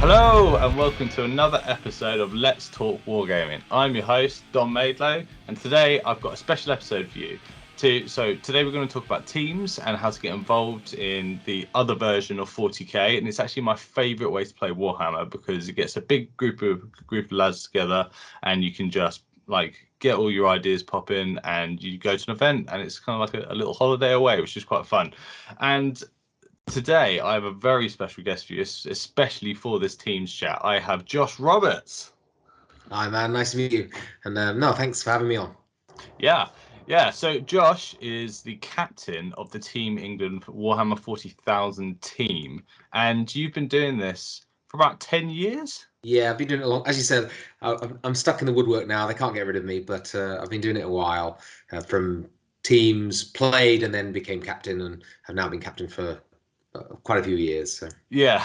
Hello and welcome to another episode of Let's Talk Wargaming. I'm your host, Don Maidlow, and today I've got a special episode for you. So today we're going to talk about teams and how to get involved in the other version of 40k, and it's actually my favourite way to play Warhammer because it gets a big group of lads together and you can just get all your ideas popping and you go to an event and it's kind of like a little holiday away, which is quite fun. And today, I have a very special guest for you, especially for this Teams chat. I have Josh Roberts. Hi, man. Nice to meet you. And no, thanks for having me on. Yeah. So Josh is the captain of the Team England Warhammer 40,000 team, and you've been doing this for about 10 years. Yeah, I've been doing it a long. As you said, I'm stuck in the woodwork now. They can't get rid of me, but I've been doing it a while. From teams played and then became captain, and have now been captain for quite a few years. So. Yeah.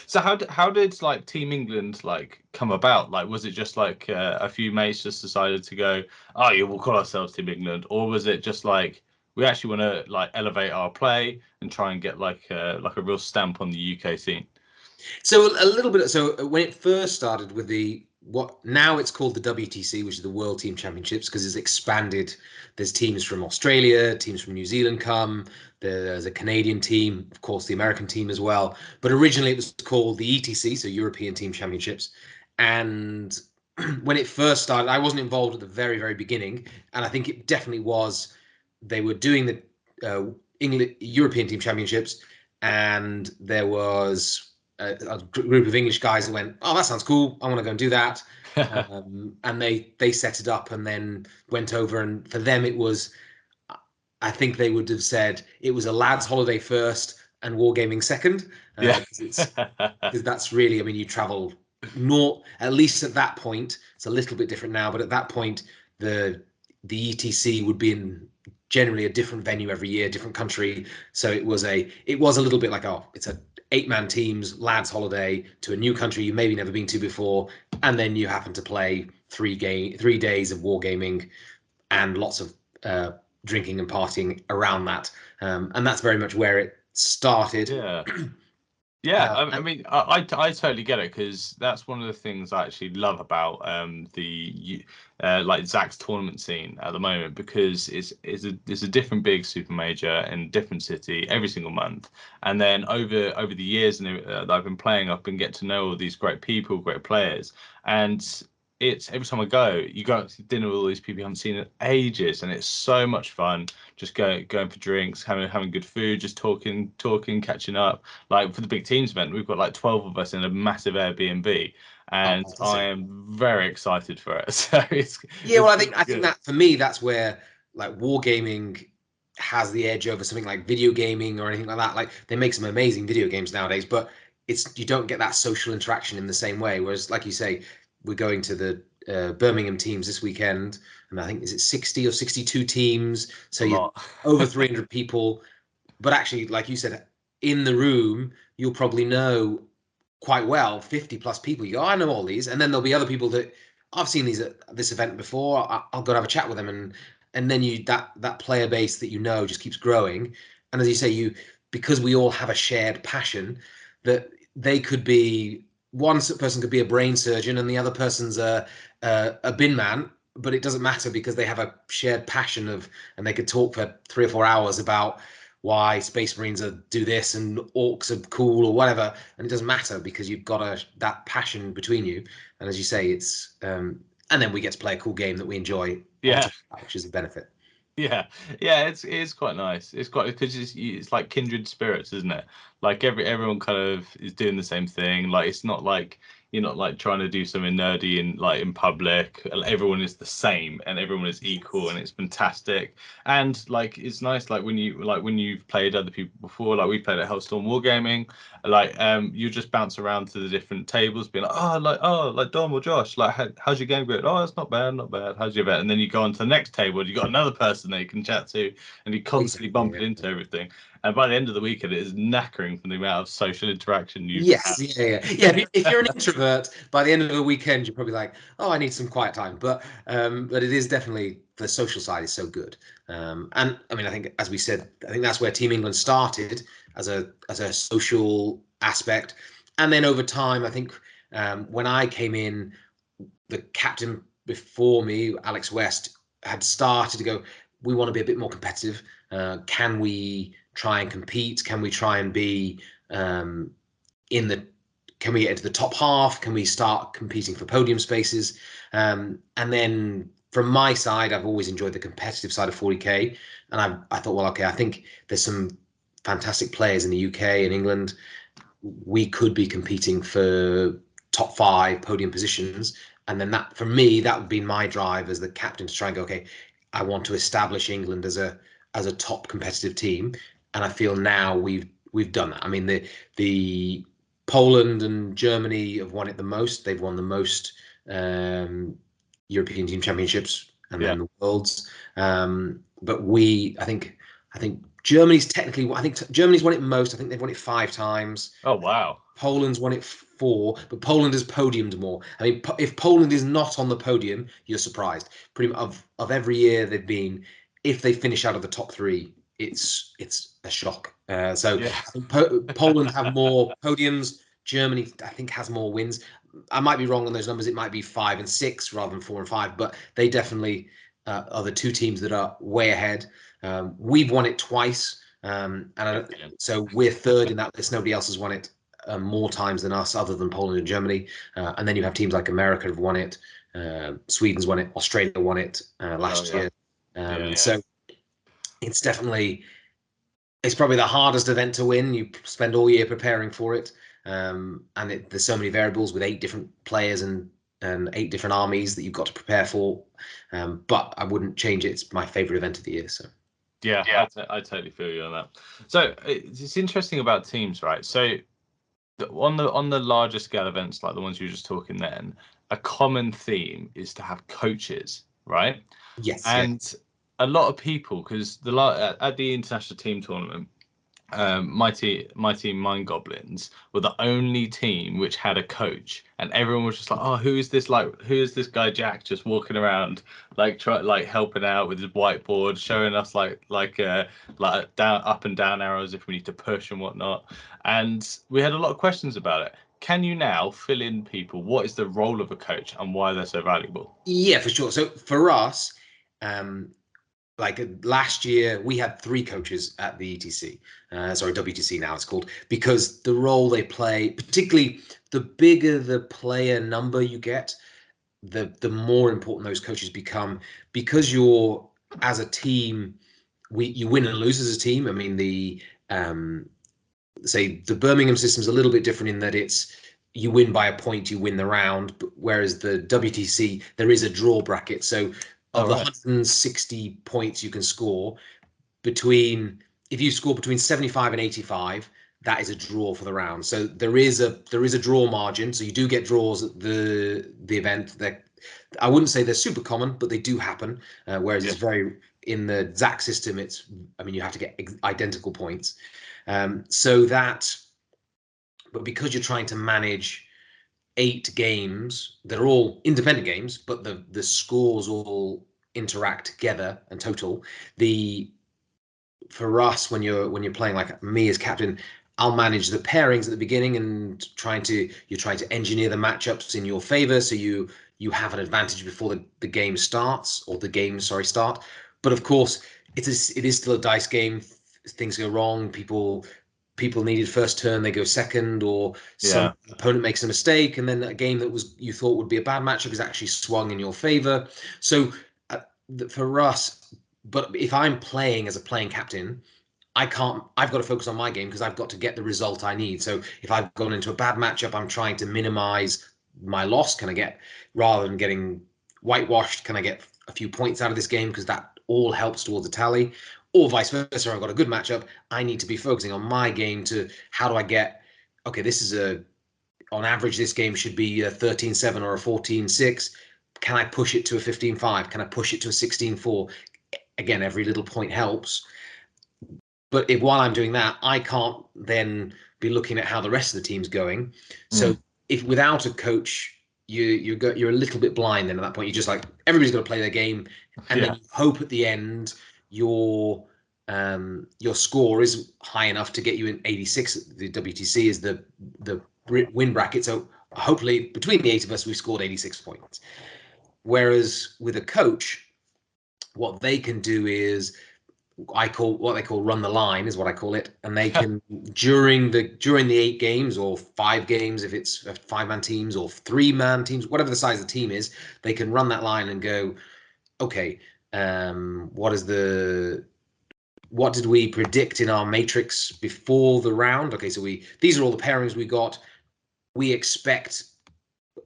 So how did Team England come about? Was it just a few mates just decided to go, oh yeah, we'll call ourselves Team England, or was it just we actually want to elevate our play and try and get a real stamp on the UK scene? So a little bit. So when it first started with what now it's called the WTC, which is the World Team Championships, because it's expanded. There's teams from Australia, teams from New Zealand come. There's a Canadian team, of course, the American team as well. But originally it was called the ETC, so European Team Championships. And when it first started, I wasn't involved at the very, very beginning, and I think it definitely was. They were doing the European Team Championships, and there was a group of English guys that went, oh, that sounds cool. I want to go and do that. And they set it up and then went over. And for them, it was, I think they would have said it was a lads' holiday first and wargaming second. Yeah. Because that's really, I mean, you travel north, at least at that point. It's a little bit different now, but at that point, the ETC would be in generally a different venue every year, different country. So it was a little bit like, oh, it's a 8-man teams, lads holiday to a new country you've maybe never been to before, and then you happen to play 3 days of wargaming and lots of drinking and partying around that. And that's very much where it started. Yeah. Yeah, I mean, I totally get it because that's one of the things I actually love about the Zach's tournament scene at the moment, because it's a different big super major in a different city every single month, and then over the years that I've been playing, I've been getting to know all these great people, great players, and it's every time I go, you go out to dinner with all these people you haven't seen in ages, and it's so much fun. Just going for drinks, having good food, just talking, catching up. Like for the big teams event, we've got 12 of us in a massive Airbnb, and I am very excited for it. So well, I think that for me, that's where wargaming has the edge over something like video gaming or anything like that. Like they make some amazing video games nowadays, but you don't get that social interaction in the same way. Whereas, like you say, we're going to the Birmingham Teams this weekend, and I think is it 60 or 62 teams, so you're over 300 people. But actually, like you said, in the room, you'll probably know quite well 50 plus people. You go, oh, I know all these, and then there'll be other people that I've seen these at this event before. I'll go and have a chat with them, and then that player base that just keeps growing. And as you say, because we all have a shared passion, that they could be. One person could be a brain surgeon and the other person's a bin man, but it doesn't matter because they have a shared passion and they could talk for 3 or 4 hours about why Space Marines do this and orcs are cool or whatever, and it doesn't matter because you've got that passion between you. And as you say, it's and then we get to play a cool game that we enjoy, which is a benefit. Yeah, it's quite nice. It's quite because it's like kindred spirits, isn't it? Like everyone kind of is doing the same thing. Like it's not like you're not trying to do something nerdy in public. Everyone is the same and everyone is equal, and it's fantastic. And it's nice when you've played other people before. Like we played at Hellstorm Wargaming. You just bounce around to the different tables, being like Dom or Josh. How's your game going? Oh, it's not bad, not bad. How's your event? And then you go on to the next table, and you got another person that you can chat to, and you constantly bumping into everything. And by the end of the weekend, it is knackering from the amount of social interaction you have. If you're an introvert, by the end of the weekend, you're probably like, oh, I need some quiet time. But it is definitely, the social side is so good. And I mean, I think, as we said, I think that's where Team England started as a social aspect. And then over time, I think when I came in, the captain before me, Alex West, had started to go, we want to be a bit more competitive. Can we try and compete? Can we try and be in the, can we get into the top half? Can we start competing for podium spaces? And then from my side, I've always enjoyed the competitive side of 40K. And I thought, well, okay, I think there's some fantastic players in the UK and England. We could be competing for top 5 podium positions. And then that, for me, that would be my drive as the captain to try and go, okay, I want to establish England as a top competitive team. And I feel now we've done that. I mean, the Poland and Germany have won it the most. They've won the most European Team Championships and then the Worlds. But I think Germany's technically, I think Germany's won it most. I think they've won it 5 times. Oh, wow. Poland's won it 4, but Poland has podiumed more. I mean, if Poland is not on the podium, you're surprised. Pretty much of every year they've been, if they finish out of the top 3, it's a shock. So Yeah. Poland have more podiums. Germany, I think, has more wins. I might be wrong on those numbers. It might be 5 and 6 rather than 4 and 5, but they definitely are the 2 teams that are way ahead. We've won it twice, so we're 3rd in that list. Nobody else has won it more times than us, other than Poland and Germany. And then you have teams like America have won it. Sweden's won it. Australia won it last year. So it's definitely, it's probably the hardest event to win. You spend all year preparing for it. And there's so many variables with 8 different players and 8 different armies that you've got to prepare for. But I wouldn't change it. It's my favorite event of the year. So yeah. I totally feel you on that. So it's interesting about teams, right? So on the larger scale events like the ones you were just talking then, a common theme is to have coaches, right? Yes. And a lot of people, because at the international team tournament, my team Mind Goblins were the only team which had a coach, and everyone was just like, oh, who is this guy Jack just walking around like helping out with his whiteboard, showing us like down, up and down arrows if we need to push and whatnot. And we had a lot of questions about it. Can you now fill in people what is the role of a coach and why they're so valuable? Yeah, for sure. So for us, like last year, we had 3 coaches at the ETC. Sorry, WTC now it's called, because the role they play, particularly the bigger the player number you get, the more important those coaches become, because you're, as a team, you win and lose as a team. I mean, say the Birmingham system is a little bit different in that it's, you win by a point, you win the round, whereas the WTC, there is a draw bracket. So of the 160 points you can score, if you score between 75 and 85, that is a draw for the round. So there is a draw margin. So you do get draws at the event. That, I wouldn't say they're super common, but they do happen. Whereas it's very, in the ZAC system, I mean, you have to get identical points. But because you're trying to manage 8 games, they're all independent games, but the scores all interact together and total. For us, when you're playing, like me as captain, I'll manage the pairings at the beginning and you're trying to engineer the matchups in your favor, so you have an advantage before the game starts, or the games start. But of course, it is still a dice game. Things go wrong. People needed first turn, they go second, or some opponent makes a mistake, and then a game that you thought would be a bad matchup is actually swung in your favor. So for us, but if I'm playing as a playing captain, I've got to focus on my game, because I've got to get the result I need. So if I've gone into a bad matchup, I'm trying to minimize my loss. Rather than getting whitewashed, can I get a few points out of this game, because that all helps towards a tally? Or vice versa, I've got a good matchup, I need to be focusing on my game to, how do I get, okay, on average, this game should be a 13-7 or a 14-6. Can I push it to a 15-5? Can I push it to a 16-4? Again, every little point helps. But while I'm doing that, I can't then be looking at how the rest of the team's going. So if without a coach, you're a little bit blind then at that point. You're just like, everybody's got to play their game, and then you hope at the end your score is high enough to get you in 86. The WTC is the win bracket. So hopefully between the 8 of us, we've scored 86 points. Whereas with a coach, what they can do is what they call run the line is what I call it, and they can during the 8 games or 5 games if it's 5-man teams or 3-man teams, whatever the size of the team is, they can run that line and go, okay, what did we predict in our matrix before the round? Okay, so these are all the pairings we got. We expect,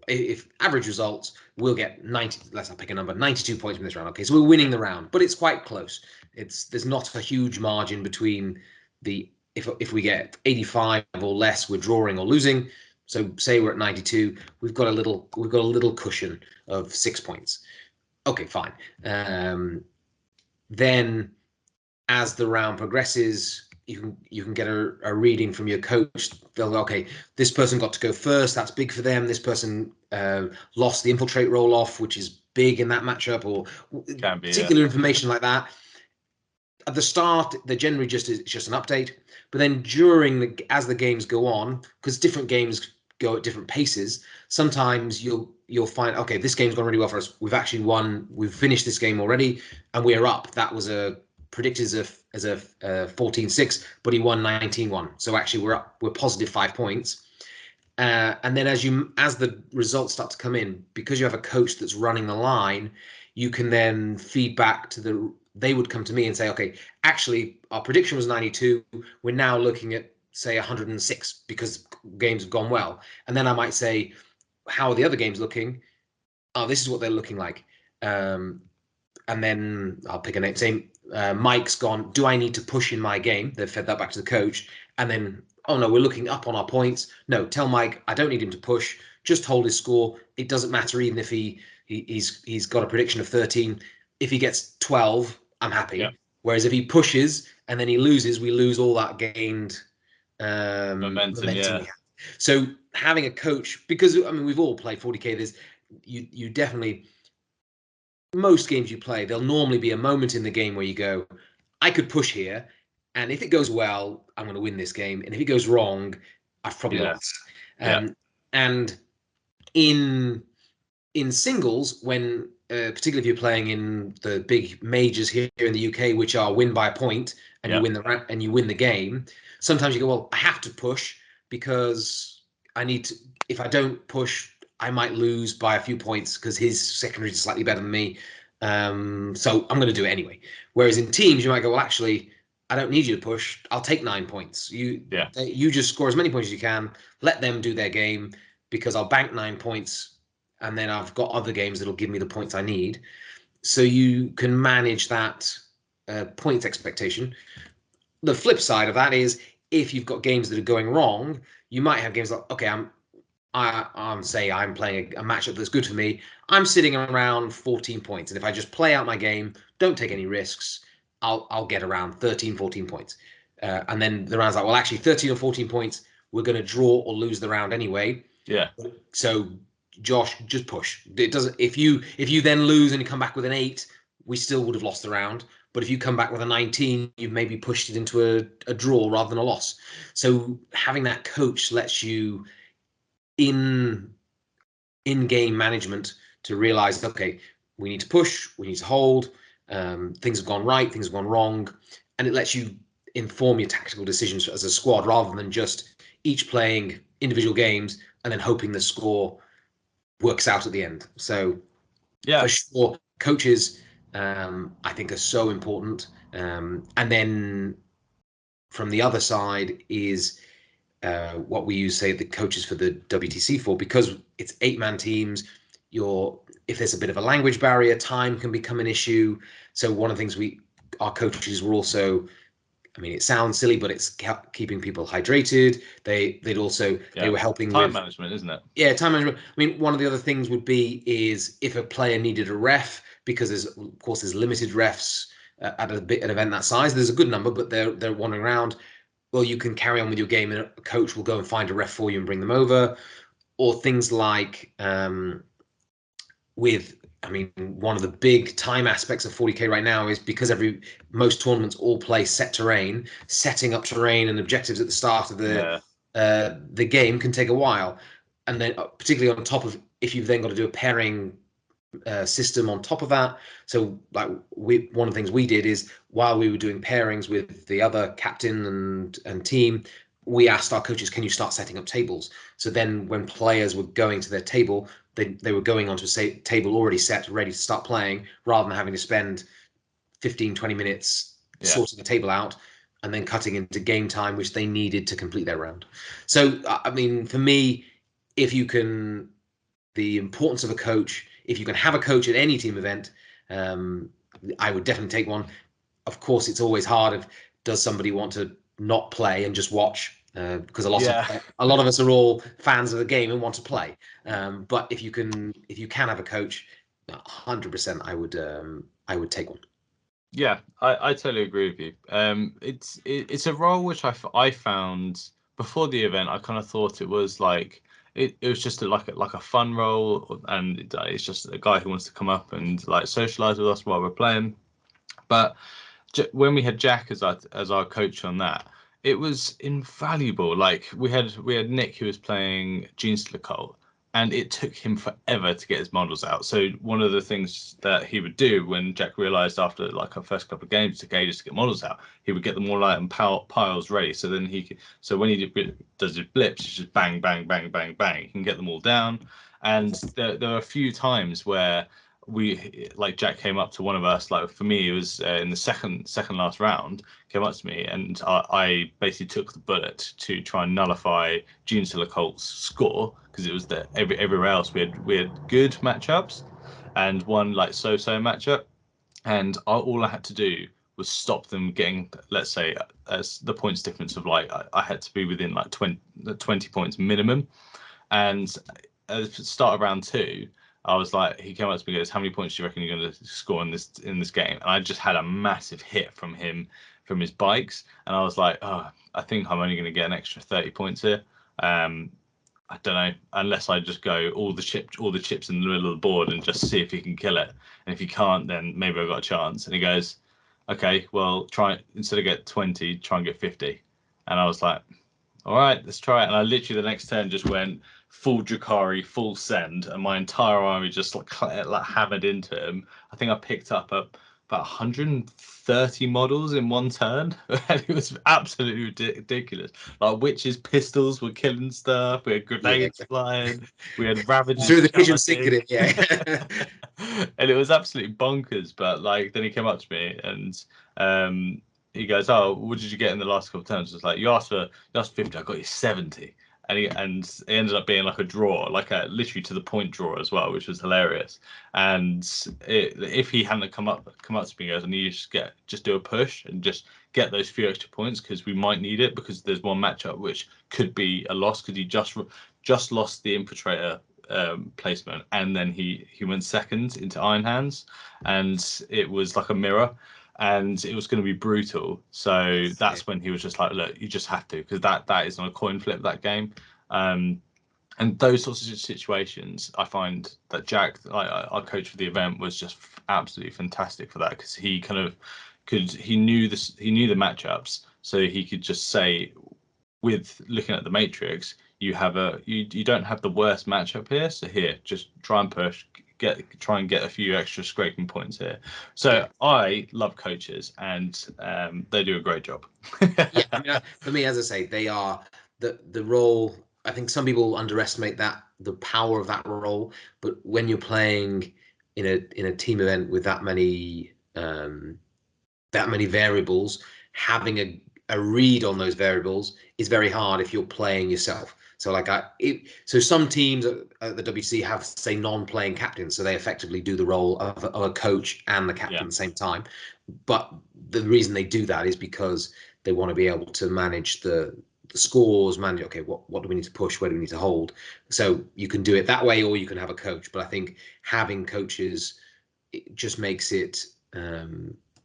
if average results, we'll get 90, let's not pick a number, 92 points from this round. Okay, so we're winning the round, but it's quite close. There's not a huge margin between if we get 85 or less, we're drawing or losing. So say we're at 92, we've got a little cushion of 6 points. Okay, fine. Then as the round progresses, you can get a reading from your coach. They'll go, okay, this person got to go first. That's big for them. This person lost the infiltrate roll off, which is big in that matchup, or particular information like that. At the start, they're generally just an update. But then as the games go on, because different games go at different paces, sometimes you'll find, okay, this game's gone really well for us. We've actually won. We've finished this game already, and we're up. That was predicted as a 14-6, but he won 19-1. So actually we're positive 5 points. And then as the results start to come in, because you have a coach that's running the line, you can then feed back they would come to me and say, okay, actually our prediction was 92. We're now looking at say 106 because games have gone well. And then I might say, how are the other games looking? Oh, this is what they're looking like. And then I'll pick a name. Saying Mike's gone, do I need to push in my game? They've fed that back to the coach. And then, oh no, we're looking up on our points. No, tell Mike, I don't need him to push. Just hold his score. It doesn't matter even if he's got a prediction of 13. If he gets 12, I'm happy. Yeah. Whereas if he pushes and then he loses, we lose all that gained momentum. Yeah. So having a coach, because I mean we've all played 40k. There's you definitely, most games you play, there'll normally be a moment in the game where you go, I could push here, and if it goes well, I'm going to win this game, and if it goes wrong, I've probably lost. And in singles, when particularly if you're playing in the big majors here in the UK, which are win by a point, and you win the game, sometimes you go, well, I have to push because I need to. If I don't push, I might lose by a few points because his secondary is slightly better than me. So I'm going to do it anyway. Whereas in teams, you might go, well, actually, I don't need you to push. I'll take 9 points. You just score as many points as you can. Let them do their game because I'll bank 9 points. And then I've got other games that'll give me the points I need. So you can manage that points expectation. The flip side of that is if you've got games that are going wrong, you might have games like, okay, I'm playing a matchup that's good for me. I'm sitting around 14 points. And if I just play out my game, don't take any risks, I'll get around 13, 14 points. And then the round's like, well, actually 13 or 14 points, we're going to draw or lose the round anyway. Yeah. So Josh, just push. It doesn't. If you then lose and you come back with an 8, we still would have lost the round. But if you come back with a 19, you've maybe pushed it into a draw rather than a loss. So having that coach lets you in game management to realize, okay, we need to push, we need to hold. Things have gone right, things have gone wrong, and it lets you inform your tactical decisions as a squad rather than just each playing individual games and then hoping the score works out at the end. So for sure, coaches I think are so important. And then from the other side is what we use, say, the coaches for the WTC for, because it's 8-man teams. If there's a bit of a language barrier, time can become an issue. So one of the things our coaches were also, I mean, it sounds silly, but it's keeping people hydrated. They were helping time management, isn't it? Yeah, time management. I mean, one of the other things would be is if a player needed a ref, because there's limited refs at an event that size. There's a good number, but they're wandering around. Well, you can carry on with your game, and a coach will go and find a ref for you and bring them over. Or things like one of the big time aspects of 40k right now is because most tournaments all play set terrain, setting up terrain and objectives at the start of the the game can take a while, and then particularly on top of if you've then got to do a pairing system on top of that. So like one of the things we did is while we were doing pairings with the other captain and team, we asked our coaches, can you start setting up tables? So then when players were going to their table, they were going onto a table already set, ready to start playing, rather than having to spend 15-20 minutes sorting the table out and then cutting into game time, which they needed to complete their round. So I mean, for me, if you can, the importance of a coach, if you can have a coach at any team event, I would definitely take one. Of course, it's always hard if does somebody want to not play and just watch, because a lot of us are all fans of the game and want to play. But if you can have a coach, 100%, I would take one. Yeah, I totally agree with you. It's a role which I found before the event. I kind of thought it was like it was just like a fun role, and it's just a guy who wants to come up and like socialize with us while we're playing. But when we had Jack as our coach on that, it was invaluable. Like we had Nick who was playing Jeans to the Cult, and it took him forever to get his models out. So one of the things that he would do when Jack realized after like our first couple of games took ages to get models out, he would get them all out in piles ready. So then so when he does his blips, it's just bang, bang, bang, bang, bang. He can get them all down. And there were a few times where like Jack came up to one of us, like for me it was in the second last round, came up to me and I basically took the bullet to try and nullify Gene Colt's score, because it was that everywhere else we had good matchups and one like so-so matchup, and all I had to do was stop them getting, let's say, as the points difference of like I had to be within like 20 points minimum. And at the start of round 2, I was like, he came up to me and goes, how many points do you reckon you're going to score in this game? And I just had a massive hit from him, from his bikes. And I was like, oh, I think I'm only going to get an extra 30 points here. I don't know, unless I just go all the chips in the middle of the board and just see if he can kill it. And if he can't, then maybe I've got a chance. And he goes, okay, well, instead of get 20, try and get 50. And I was like, all right, let's try it. And I literally the next turn just went full Drakari, full send, and my entire army just like hammered into him. I think I picked up about 130 models in one turn, and it was absolutely ridiculous. Like witches' pistols were killing stuff. We had grenades flying. We had Ravagers through the kitchen sink at it, and it was absolutely bonkers. But like then he came up to me and he goes, oh, what did you get in the last couple of turns? It's like, you asked for 50, I got you 70. And it ended up being like a draw, like a literally to the point draw as well, which was hilarious. And if he hadn't come up to me, he goes, I need you to just do a push and just get those few extra points, because we might need it, because there's one matchup which could be a loss, because he just lost the infiltrator placement, and then he went second into Iron Hands, and it was like a mirror, and it was going to be brutal. So that's when he was just like, look, you just have to, because that is on a coin flip, that game. And those sorts of situations, I find that Jack, our coach for the event, was just absolutely fantastic for that, because he kind of he knew the matchups, so he could just say, with looking at the matrix, you don't have the worst matchup here, so here, just try and push, try and get a few extra scraping points here. So I love coaches, and they do a great job. Yeah, I mean, for me, as I say, they are the role. I think some people underestimate the power of that role, but when you're playing in a team event with that many variables, having a read on those variables is very hard if you're playing yourself. So like so some teams at the WC have, say, non-playing captains, so they effectively do the role of a coach and the captain at the same time. But the reason they do that is because they want to be able to manage the scores, manage, okay, what do we need to push, where do we need to hold? So you can do it that way, or you can have a coach. But I think having coaches, it just makes it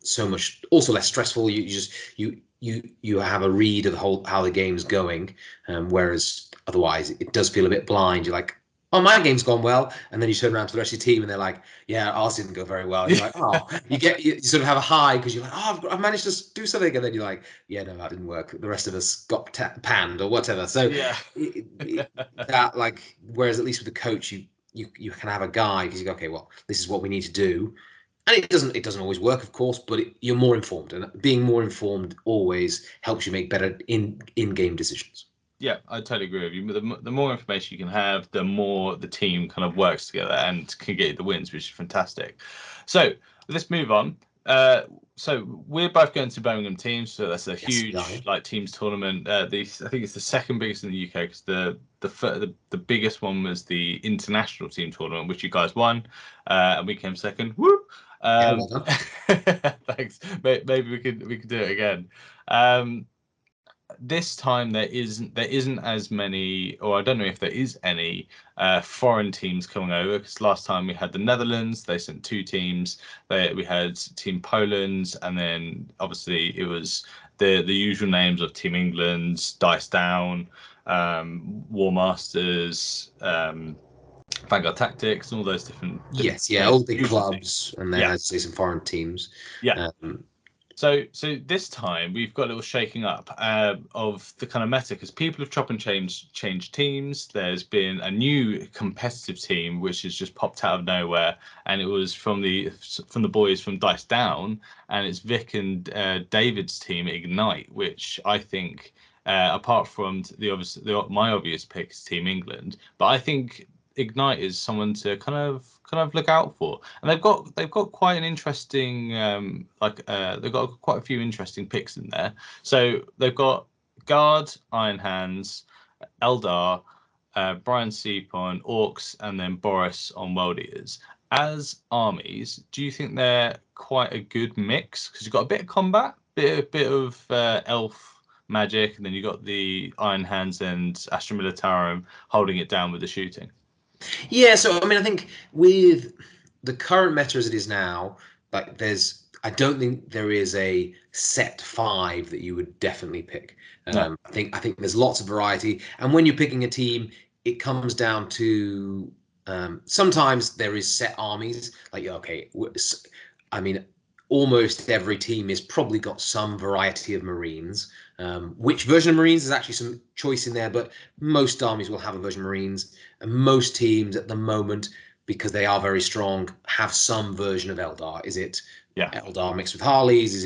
so much also less stressful. You have a read of how the game's going, whereas otherwise it does feel a bit blind. You're like, oh, my game's gone well, and then you turn around to the rest of your team and they're like, yeah, ours didn't go very well. And you're like, oh, you sort of have a high because you're like, oh, I've managed to do something, and then you're like, yeah, no, that didn't work. The rest of us got panned or whatever. So Yeah. that, like, whereas at least with the coach, you can have a guide because you go, okay, well, this is what we need to do, and it doesn't always work, of course, but you're more informed, and being more informed always helps you make better in-game decisions. Yeah, I totally agree with you. The more information you can have, the more the team kind of works together and can get the wins, which is fantastic. So let's move on. So we're both going to Birmingham Teams, so that's a huge like teams tournament. I think it's the second biggest in the UK because the biggest one was the international team tournament, which you guys won, and we came second. Woo! Well done. Thanks. Maybe we could do it again. This time there isn't as many, or I don't know if there is any foreign teams coming over, because last time we had the Netherlands, they sent 2 teams. We had Team Poland, and then obviously it was the usual names of Team England, Dice Down, War Masters, Vanguard Tactics, and all those different yes, yeah, all big clubs, and then I'd say some foreign teams. Yeah. So this time we've got a little shaking up of the kind of meta, because people have chopped and changed teams. There's been a new competitive team which has just popped out of nowhere, and it was from the boys from Dice Down, and it's Vic and David's team Ignite, which I think apart from my obvious pick is Team England, but I think Ignite is someone to kind of look out for, and they've got quite an interesting they've got quite a few interesting picks in there. So they've got Guard, Iron Hands, Eldar, Brian Seep on Orcs, and then Boris on World Eaters. As armies, do you think they're quite a good mix? Because you've got a bit of combat, bit of elf magic, and then you've got the Iron Hands and Astra Militarum holding it down with the shooting. Yeah, so I mean, I think with the current meta as it is now, like I don't think there is a set 5 that you would definitely pick. No. I think there's lots of variety, and when you're picking a team, it comes down to sometimes there is set armies. Like, okay, I mean, almost every team has probably got some variety of Marines. Which version of Marines, there's actually some choice in there, but most armies will have a version of Marines, and most teams at the moment, because they are very strong, have some version of Eldar. Is it Eldar mixed with Harleys? Is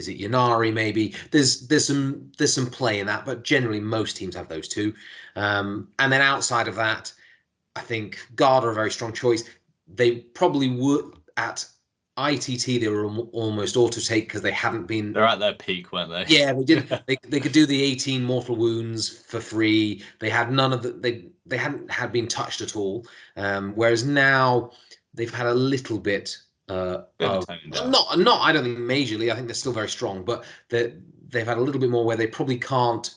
it Yanari? Maybe there's some play in that, but generally most teams have those two. And then outside of that, I think Guard are a very strong choice. They probably would at ITT, they were almost auto take because they hadn't been. They're at their peak, weren't they? Yeah, they did. they could do the 18 mortal wounds for free. They had none of the. They hadn't had been touched at all. Whereas now they've had a little bit of not. I don't think majorly. I think they're still very strong, but they've had a little bit more where they probably can't.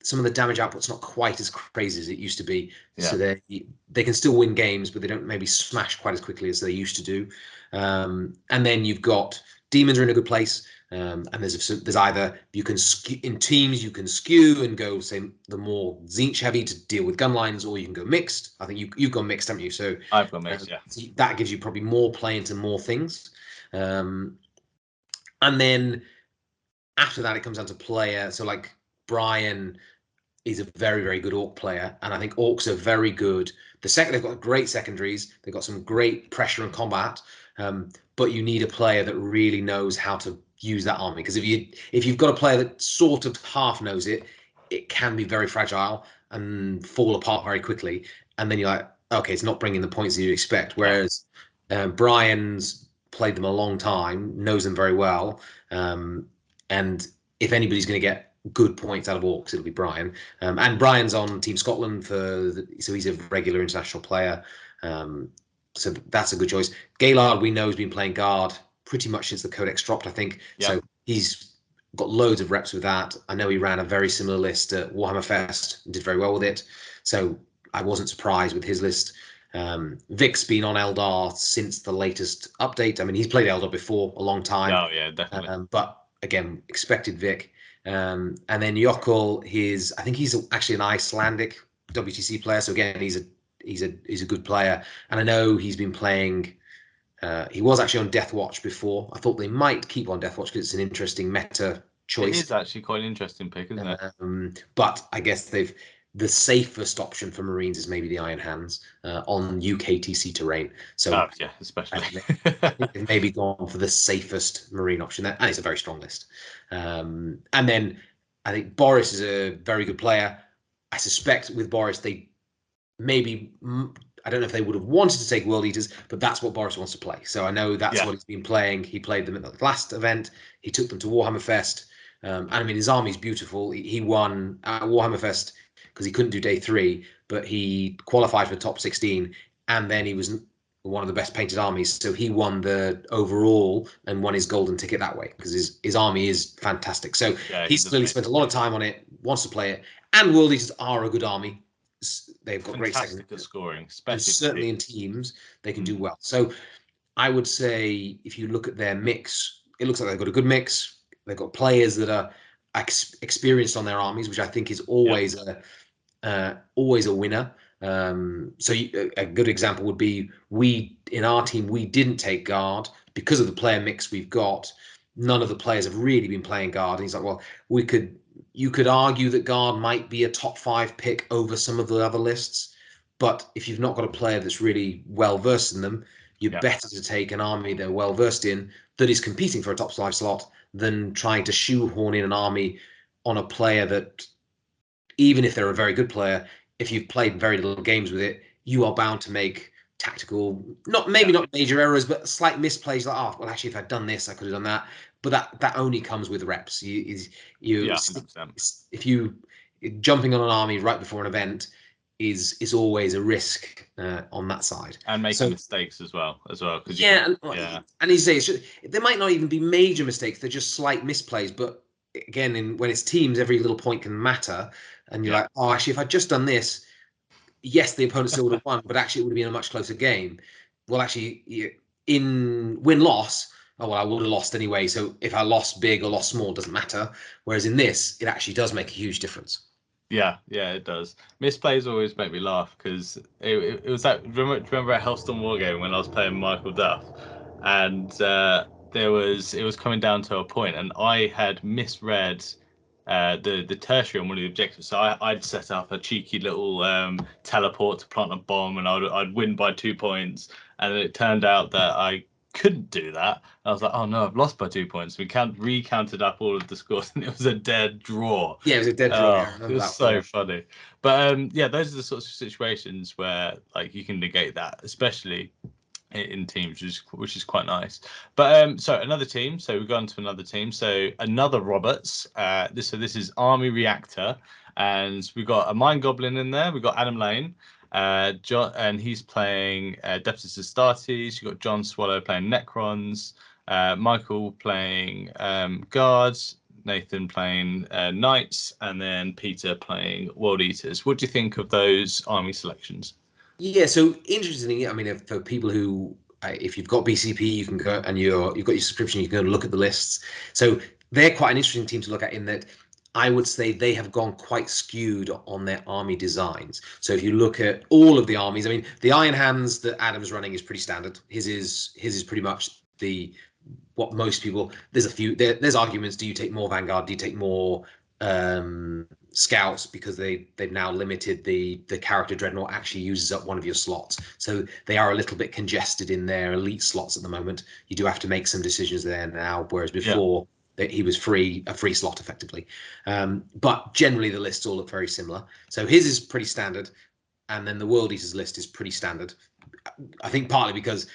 Some of the damage output's not quite as crazy as it used to be. Yeah. So they can still win games, but they don't maybe smash quite as quickly as they used to do. And then you've got demons are in a good place. And there's either you can in teams you can skew and go say the more Tzeentch heavy to deal with gun lines, or you can go mixed. I think you've gone mixed, haven't you? So I've gone mixed, yeah. So that gives you probably more play into more things. And then after that, it comes down to player. So like Brian is a very, very good Orc player, and I think Orcs are very good. They've got great secondaries. They've got some great pressure and combat, but you need a player that really knows how to use that army. Because if you've got a player that sort of half knows it, it can be very fragile and fall apart very quickly. And then you're like, okay, it's not bringing the points that you expect. Whereas Brian's played them a long time, knows them very well, and if anybody's going to get good points out of Orcs, it'll be Brian. And Brian's on Team Scotland so he's a regular international player. So that's a good choice. Gaylard, we know, has been playing Guard pretty much since the Codex dropped, I think. Yeah. So he's got loads of reps with that. I know he ran a very similar list at Warhammer Fest and did very well with it. So I wasn't surprised with his list. Vic's been on Eldar since the latest update. I mean, he's played Eldar before a long time. Oh, yeah, definitely. But again, expected Vic. And then Yokol, I think he's actually an Icelandic WTC player. So again, he's a good player, and I know he's been playing. He was actually on Death Watch before. I thought they might keep on Death Watch because it's an interesting meta choice. It is actually quite an interesting pick, isn't it? But I guess the safest option for Marines is maybe the Iron Hands on UKTC terrain. So yeah, especially. I think they've maybe gone for the safest Marine option there, and it's a very strong list. And then I think Boris is a very good player. I suspect with Boris, they maybe, I don't know if they would have wanted to take World Eaters, but that's what Boris wants to play. So I know that's what he's been playing. He played them at the last event. He took them to Warhammer Fest. And I mean, his army's beautiful. He won at Warhammer Fest because he couldn't do day 3, but he qualified for the top 16, and then he was one of the best painted armies. So he won the overall and won his golden ticket that way because his army is fantastic. So he's clearly spent a lot of time on it, wants to play it. And World Eaters are a good army. They've got great second scoring, and certainly in teams they can do well. So I would say if you look at their mix, it looks like they've got a good mix. They've got players that are experienced on their armies, which I think is always always a winner. So a good example would be in our team we didn't take guard because of the player mix we've got. None of the players have really been playing guard. And he's like, well, you could argue that guard might be a top 5 pick over some of the other lists, but if you've not got a player that's really well versed in them, you're better to take an army they're well versed in that is competing for a top 5 slot than trying to shoehorn in an army on a player that, even if they're a very good player, if you've played very little games with it, you are bound to make tactical, not major errors, but slight misplays. Like, oh, well, actually, if I'd done this, I could have done that. But that only comes with reps. If you jumping on an army right before an event is always a risk on that side, and making mistakes as well. And you say there might not even be major mistakes; they're just slight misplays. But again, when it's teams, every little point can matter. And you're like, oh, actually, if I'd just done this, yes, the opponent still would have won, but actually it would have been a much closer game. Well, actually, in win-loss, oh, well, I would have lost anyway. So if I lost big or lost small, doesn't matter. Whereas in this, it actually does make a huge difference. Yeah, it does. Misplays always make me laugh because it was that. Remember at Hellstorm Wargaming when I was playing Michael Duff, and it was coming down to a point, and I had misread the tertiary on one of the objectives. So I'd set up a cheeky little teleport to plant a bomb, and I'd win by 2 points. And it turned out that I couldn't do that. I was like, oh no, I've lost by 2 points. We recounted up all of the scores, and it was a dead draw. Yeah, it was a dead draw. It was so funny. But those are the sorts of situations where like you can negate that, especially in teams, which is quite nice. But so another team. So we've gone to another team. So another Roberts. This is Army Reactor, and we've got a Mind Goblin in there. We've got Adam Lane, John, and he's playing Deputies Astartes. You've got John Swallow playing Necrons, Michael playing Guards, Nathan playing Knights, and then Peter playing World Eaters. What do you think of those army selections? Yeah, so interestingly, I mean, for people who, if you've got BCP, you can go and you've got your subscription, you can go and look at the lists. So they're quite an interesting team to look at in that I would say they have gone quite skewed on their army designs. So if you look at all of the armies, I mean, the Iron Hands that Adam's running is pretty standard. His is pretty much what most people. There's a few. There's arguments. Do you take more Vanguard? Do you take more Scouts, because they've now limited the character Dreadnought actually uses up one of your slots, so they are a little bit congested in their elite slots at the moment. You do have to make some decisions there now, whereas before that he was a free slot effectively. But generally the lists all look very similar. So his is pretty standard, and then the World Eaters list is pretty standard. I think partly because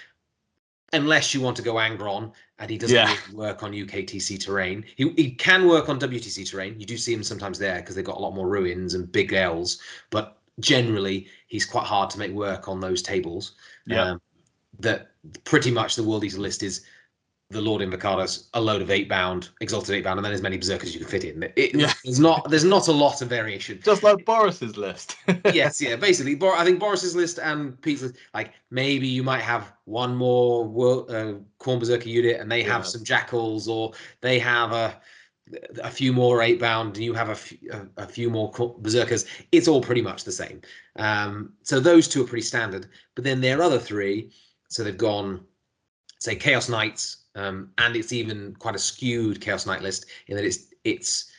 unless you want to go Angron, and he doesn't really work on UKTC terrain. He can work on WTC terrain. You do see him sometimes there because they've got a lot more ruins and big L's, but generally he's quite hard to make work on those tables. That pretty much the World Eater list is the Lord Invocatus, a load of 8-bound, exalted 8-bound, and then as many berserkers as you can fit in. There's not a lot of variation. Just like Boris's list. Yes, basically. I think Boris's list and Pete's list, like maybe you might have one more Khorne Berserker unit, and they have some Jackals, or they have a few more 8-bound, you have a few more berserkers. It's all pretty much the same. So those two are pretty standard. But then their other three, so they've gone, say, Chaos Knights, and it's even quite a skewed Chaos Knight list in that it's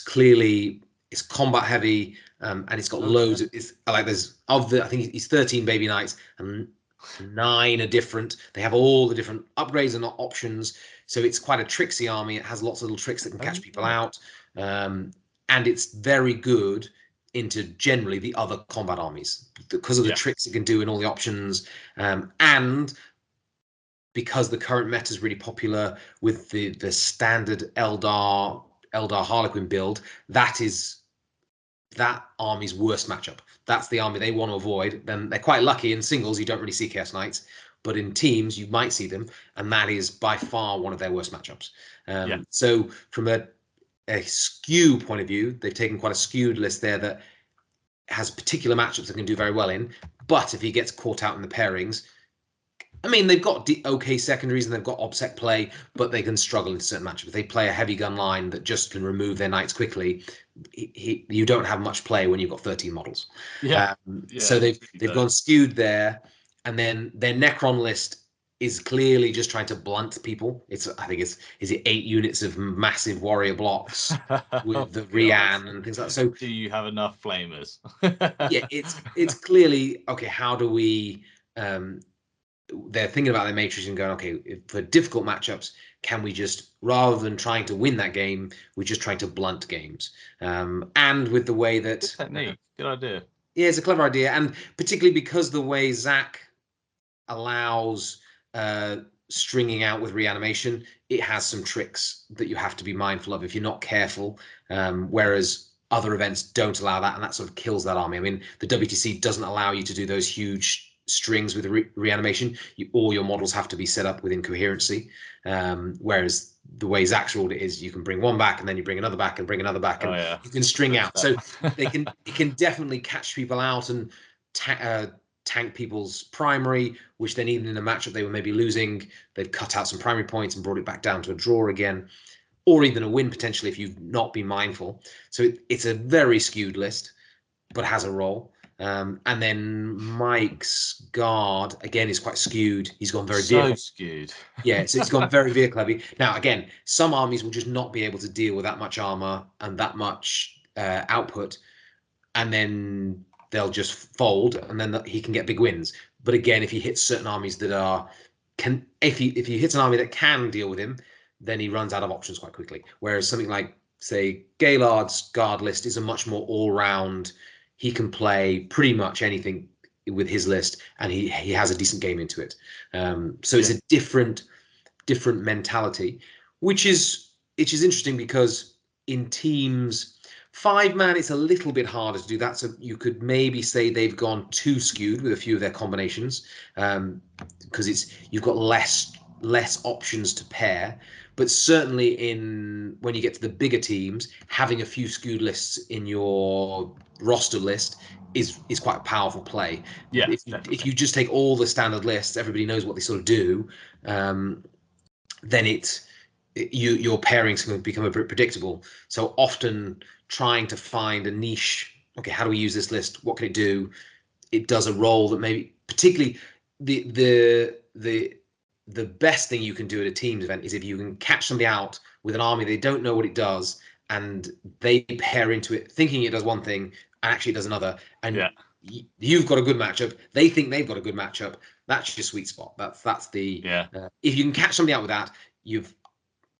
clearly it's combat heavy, and it's got loads. It's like there's I think he's 13 baby knights and 9 are different. They have all the different upgrades and options. So it's quite a tricksy army. It has lots of little tricks that can catch people out, and it's very good into generally the other combat armies because of the tricks it can do and all the options, and because the current meta is really popular with the standard Eldar Harlequin build. That army's worst matchup. That's the army they want to avoid. Then they're quite lucky in singles. You don't really see Chaos Knights, but in teams you might see them, and that is by far one of their worst matchups. So from a skew point of view, they've taken quite a skewed list there that has particular matchups that can do very well in. But if he gets caught out in the pairings, I mean, they've got okay secondaries and they've got obsec play, but they can struggle in certain matchups. If they play a heavy gun line that just can remove their knights quickly, you don't have much play when you've got 13 models. So they've gone skewed there, and then their Necron list is clearly just trying to blunt people. I think is it 8 units of massive warrior blocks with the Rian and things like that. So do you have enough flamers? Yeah, it's clearly okay. How do we? They're thinking about their matrix and going, okay, for difficult matchups, can we just, rather than trying to win that game, we're just trying to blunt games. And with the way that... Good technique. Good idea. Yeah, it's a clever idea. And particularly because the way Zach allows stringing out with reanimation, it has some tricks that you have to be mindful of if you're not careful. Whereas other events don't allow that, and that sort of kills that army. I mean, the WTC doesn't allow you to do those huge strings with reanimation. All your models have to be set up with incoherency, whereas the way Zach's ruled it is you can bring one back and then you bring another back and bring another back, and you can string out. So it can definitely catch people out and tank people's primary, which then even in a matchup they were maybe losing, they'd cut out some primary points and brought it back down to a draw again, or even a win potentially if you've not been mindful. So it's a very skewed list, but has a role. And then Mike's guard again is quite skewed. He's gone very skewed. Yeah, so he's gone very vehicle heavy. Now again, some armies will just not be able to deal with that much armor and that much output, and then they'll just fold, and then he can get big wins. But again, if he hits certain armies that if he hits an army that can deal with him, then he runs out of options quite quickly. Whereas something like, say, Gaylord's guard list is a much more all-round. He can play pretty much anything with his list, and he has a decent game into it. So it's a different mentality, which is interesting because in teams 5-man, it's a little bit harder to do that. So you could maybe say they've gone too skewed with a few of their combinations, because you've got less options to pair. But certainly when you get to the bigger teams, having a few skewed lists in your roster list is quite a powerful play. Yeah, if you just take all the standard lists, everybody knows what they sort of do, then your pairings can become a bit predictable. So often trying to find a niche, okay, how do we use this list? What can it do? It does a role that maybe, particularly the best thing you can do at a teams event is if you can catch somebody out with an army they don't know what it does, and they pair into it thinking it does one thing and actually it does another, and you've got a good matchup, they think they've got a good matchup. That's your sweet spot. That's the if you can catch somebody out with that, you've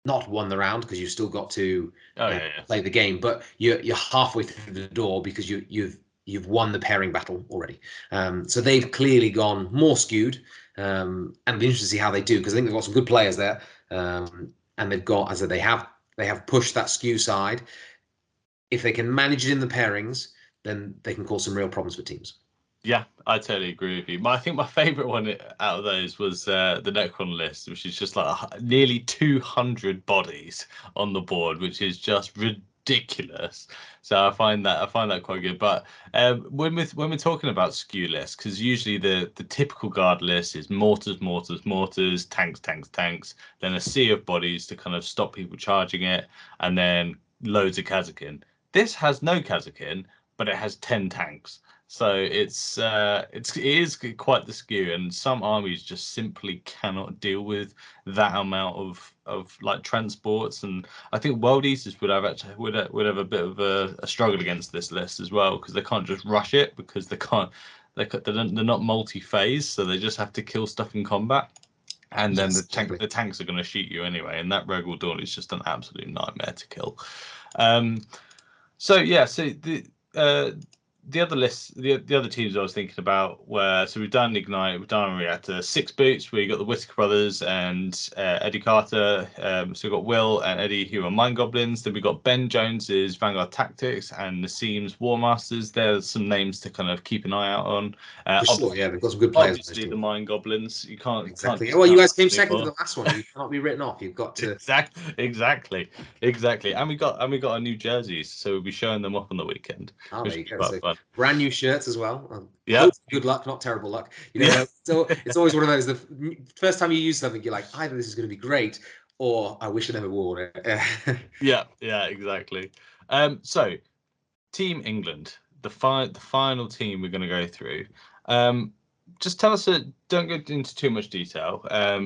not won the round because you've still got to play the game, but you're halfway through the door because you've won the pairing battle already. So they've clearly gone more skewed, and it'll be interesting to see how they do, because I think they've got some good players there, and they've got, as I said, they have pushed that skew side. If they can manage it in the pairings, then they can cause some real problems for teams. Yeah, I totally agree with you. I think my favourite one out of those was the Necron list, which is just like nearly 200 bodies on the board, which is just ridiculous. So I find that quite good. But when we're talking about skew lists, because usually the typical guard list is mortars, mortars, mortars, tanks, tanks, tanks, then a sea of bodies to kind of stop people charging it, and then loads of Kazakin. This has no Kazakin, but it has 10 tanks. So it is quite the skew, and some armies just simply cannot deal with that amount of like transports. And I think World Eaters would have a bit of a struggle against this list as well, because they can't just rush it, because they're not multi-phase, so they just have to kill stuff in combat. And then the tanks are going to shoot you anyway, and that Rogue Dawn is just an absolute nightmare to kill. So the other lists, the other teams I was thinking about were, so we've done Ignite, we've done Reactor, Six Boots, where you got the Whittaker brothers and Eddie Carter. So we've got Will and Eddie, who are Mind Goblins. Then we've got Ben Jones's Vanguard Tactics and Nassim's War Masters. There's some names to kind of keep an eye out on. Sure, yeah, they've got some good players. Obviously, the Mind Goblins. You can't exactly. Well, you guys came second to the last one. You cannot be written off. You've got to exactly. And we got our new jerseys, so we'll be showing them off on the weekend. Oh, there you go. So brand new shirts as well. Yeah. Good luck, not terrible luck. You know, so it's always one of those. The first time you use something, you're like, either this is going to be great, or I wish I never wore it. Yeah, exactly. So Team England, the final team we're going to go through. Just tell us, don't go into too much detail,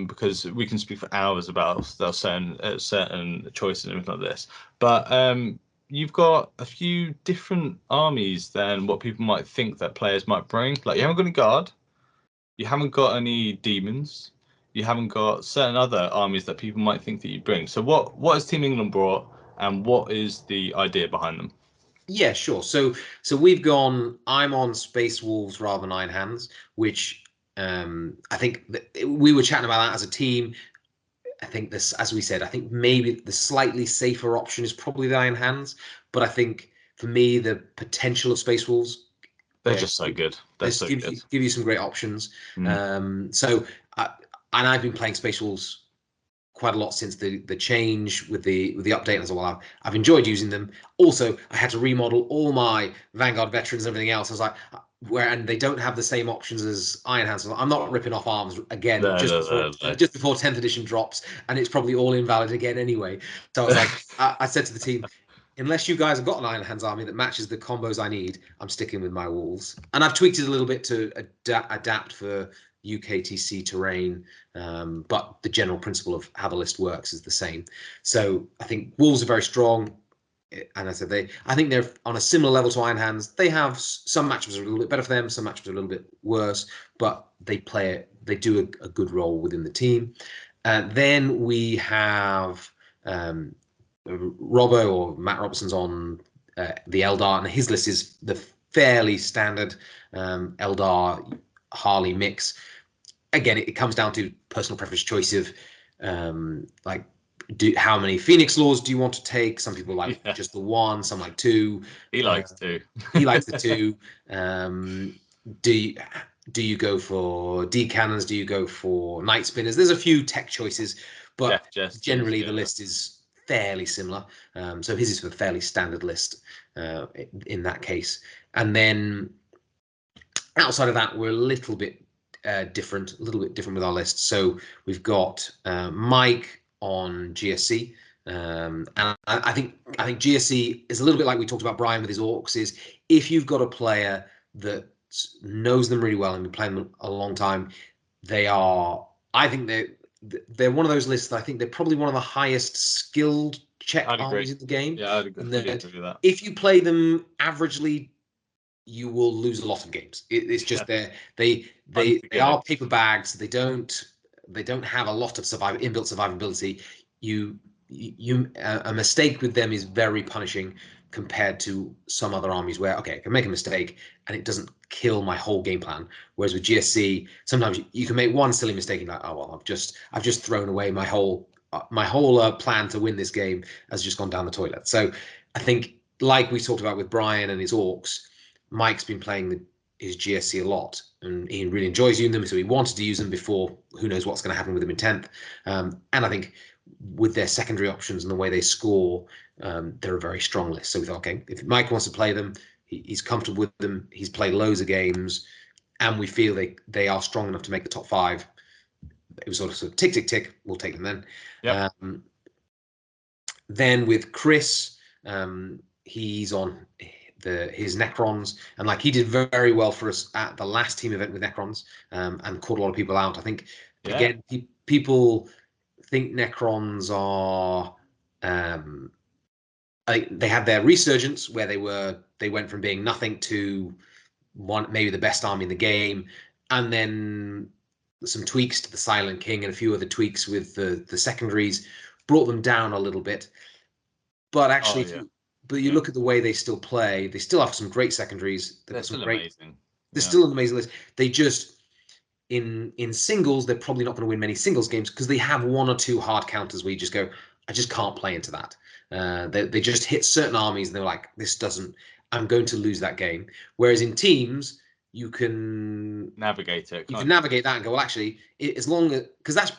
because we can speak for hours about certain choices and everything like this. But you've got a few different armies than what people might think that players might bring. Like, you haven't got any guard, you haven't got any demons, you haven't got certain other armies that people might think that you bring. So what has Team England brought, and what is the idea behind them? Yeah, sure. So we've gone. I'm on Space Wolves rather than Iron Hands, which I think we were chatting about that as a team. I think this, as we said, I think maybe the slightly safer option is probably the Iron Hands, but I think for me the potential of Space Wolves, they're just so good. They're so good. Give you some great options. And I've been playing Space Wolves quite a lot since the change with the update as well. I've enjoyed using them. Also, I had to remodel all my Vanguard veterans and everything else. I was like, and they don't have the same options as Iron Hands. I'm not ripping off arms again, just before 10th edition drops, and it's probably all invalid again anyway. So I was like, I said to the team, unless you guys have got an Iron Hands army that matches the combos I need, I'm sticking with my Wolves. And I've tweaked it a little bit to adapt for UKTC terrain, but the general principle of how the list works is the same. So I think Wolves are very strong, and I said I think they're on a similar level to Iron Hands. They have some matchups are a little bit better for them, some matchups are a little bit worse, but they do a good role within the team. Then we have Robbo, or Matt Robertson's on the Eldar, and his list is the fairly standard Eldar Harley mix. Again, it comes down to personal preference, choice of like, how many Phoenix Laws do you want to take? Some people like just the one, some like two. He likes two. He likes the two. Do you go for D cannons? Do you go for Night Spinners? There's a few tech choices, but generally the list is fairly similar. So his is for a fairly standard list in that case. And then outside of that, we're a little bit different with our list. So we've got Mike on GSC, and I think GSC is a little bit like we talked about Brian with his Orcs. Is if you've got a player that knows them really well and been playing them a long time, I think they're one of those lists that I think they're probably one of the highest skilled check armies in the game. Yeah, I'd agree with that. If you play them averagely, you will lose a lot of games. It's just they are paper bags. They don't have a lot of inbuilt survivability. A mistake with them is very punishing compared to some other armies where, okay, I can make a mistake and it doesn't kill my whole game plan. Whereas with GSC, sometimes you can make one silly mistake and like, oh well, I've just thrown away my whole plan to win this game has just gone down the toilet. So I think, like we talked about with Brian and his Orcs, Mike's been playing his GSC a lot, and he really enjoys using them. So he wanted to use them before. Who knows what's going to happen with them in 10th? And I think with their secondary options and the way they score, they're a very strong list. So we thought, okay, if Mike wants to play them, he's comfortable with them, he's played loads of games, and we feel they are strong enough to make the top 5. It was sort of tick, tick, tick. We'll take them then. Yep. Then with Chris, he's on his Necrons, and like he did very well for us at the last team event with Necrons, and caught a lot of people out. I think again, people think Necrons are they had their resurgence where they went from being nothing to maybe the best army in the game, and then some tweaks to the Silent King and a few other tweaks with the secondaries brought them down a little bit. But actually, you look at the way they still play, they still have some great secondaries. They're still amazing. They're still an amazing list. They just in singles, they're probably not going to win many singles games because they have 1 or 2 hard counters where you just go, I just can't play into that. They just hit certain armies and they're like, this doesn't, I'm going to lose that game. Whereas in teams, you can navigate it. You can navigate that and go, well, actually, as long as, because that's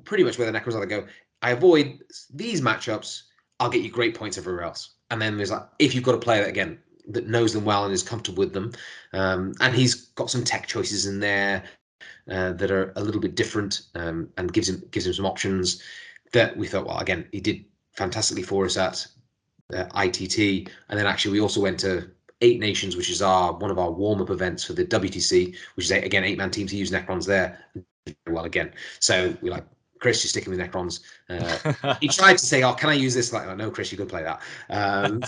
pretty much where the Necrons are. They go, I avoid these matchups, I'll get you great points everywhere else. And then there's like, if you've got a player that, again, that knows them well and is comfortable with them, and he's got some tech choices in there that are a little bit different, and gives him some options that we thought, well, again, he did fantastically for us at ITT, and then actually we also went to 8 Nations, which is one of our warm-up events for the WTC, which is again 8-man teams who use Necrons there. Well, again, so we like, Chris, you're sticking with Necrons. He tried to say, "Oh, can I use this?" Like, oh, no, Chris, you could play that.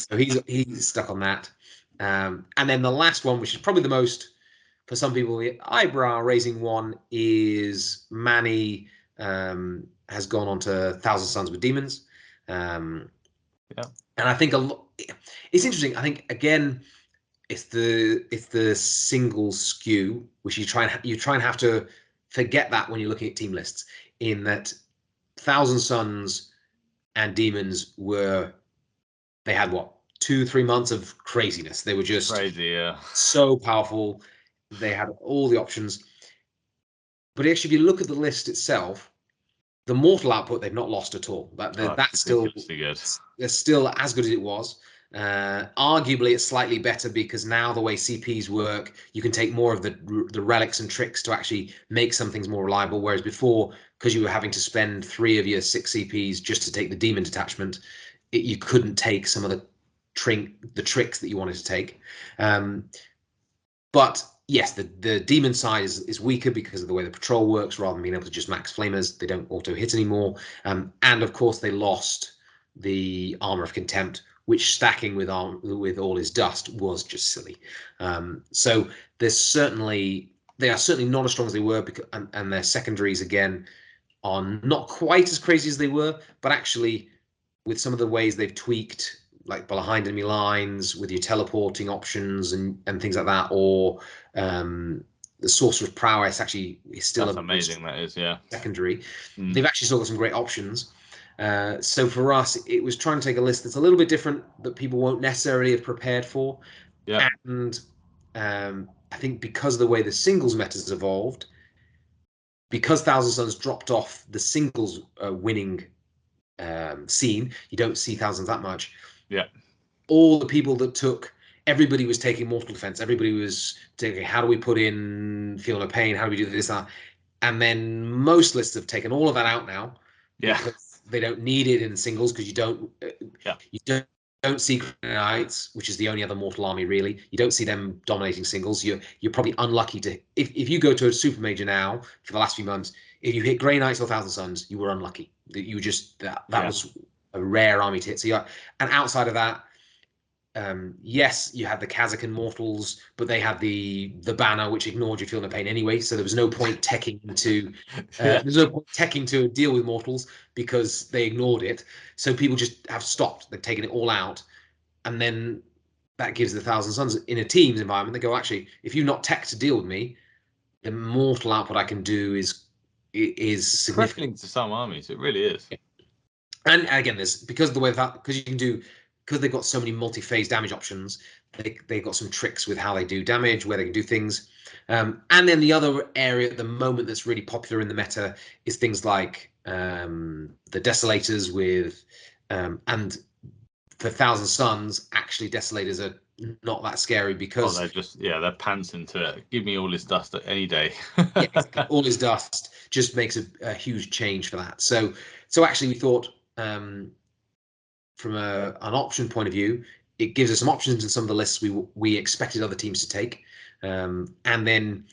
So he's stuck on that. And then the last one, which is probably the most, for some people, the eyebrow-raising one, is Manny has gone on to Thousand Suns with Demons. And I think it's interesting. I think again, it's the single skew, which you try and have to forget that when you're looking at team lists. In that, Thousand Suns and Demons they had what, 2-3 months of craziness. They were just crazy, so powerful. They had all the options. But actually, if you look at the list itself, the mortal output they've not lost at all. That's still good. They're still as good as it was. Arguably, it's slightly better because now the way CPs work, you can take more of the relics and tricks to actually make some things more reliable. Whereas before, because you were having to spend 3 of your 6 CPs just to take the demon detachment, you couldn't take some of the tricks that you wanted to take. But yes, the demon side is weaker because of the way the patrol works. Rather than being able to just max flamers, they don't auto hit anymore. And of course, they lost the armor of contempt, which stacking with all his dust was just silly. So they are certainly not as strong as they were, and their secondaries again are not quite as crazy as they were, but actually with some of the ways they've tweaked, like behind enemy lines with your teleporting options and things like that, or the sorcerer's prowess actually is still amazing. That is, secondary. They've actually still got some great options. So for us, it was trying to take a list that's a little bit different that people won't necessarily have prepared for. Yeah. And I think because of the way the singles meta has evolved, because Thousand Suns dropped off the singles winning scene, you don't see thousands that much. Yeah. All the people that everybody was taking mortal defense. Everybody was taking, how do we put in feel no pain? How do we do this, that? And then most lists have taken all of that out now. Yeah. Because they don't need it in singles, because you don't see Grey Knights, which is the only other mortal army really. You don't see them dominating singles. You're probably unlucky to, if you go to a super major now for the last few months, if you hit Grey Knights or Thousand Suns, you were unlucky. You just that was a rare army to hit. So and outside of that, yes, you had the Kazakhstan mortals, but they had the banner which ignored your feel no pain anyway. So there was no point teching to deal with mortals because they ignored it. So people just have stopped. They've taken it all out, and then that gives the Thousand Suns in a teams environment. They go, actually, if you've not tech to deal with me, the mortal output I can do is significant to some armies. It really is. And again, there's because of the way that because they've got so many multi-phase damage options, they've got some tricks with how they do damage, where they can do things. And then the other area at the moment that's really popular in the meta is things like the Desolators with and for Thousand Suns, actually Desolators are not that scary because they're just they're pants into it. Give me all his dust any day. yeah, exactly. All his dust just makes a huge change for that. So actually we thought from an option point of view, it gives us some options in some of the lists we expected other teams to take, and then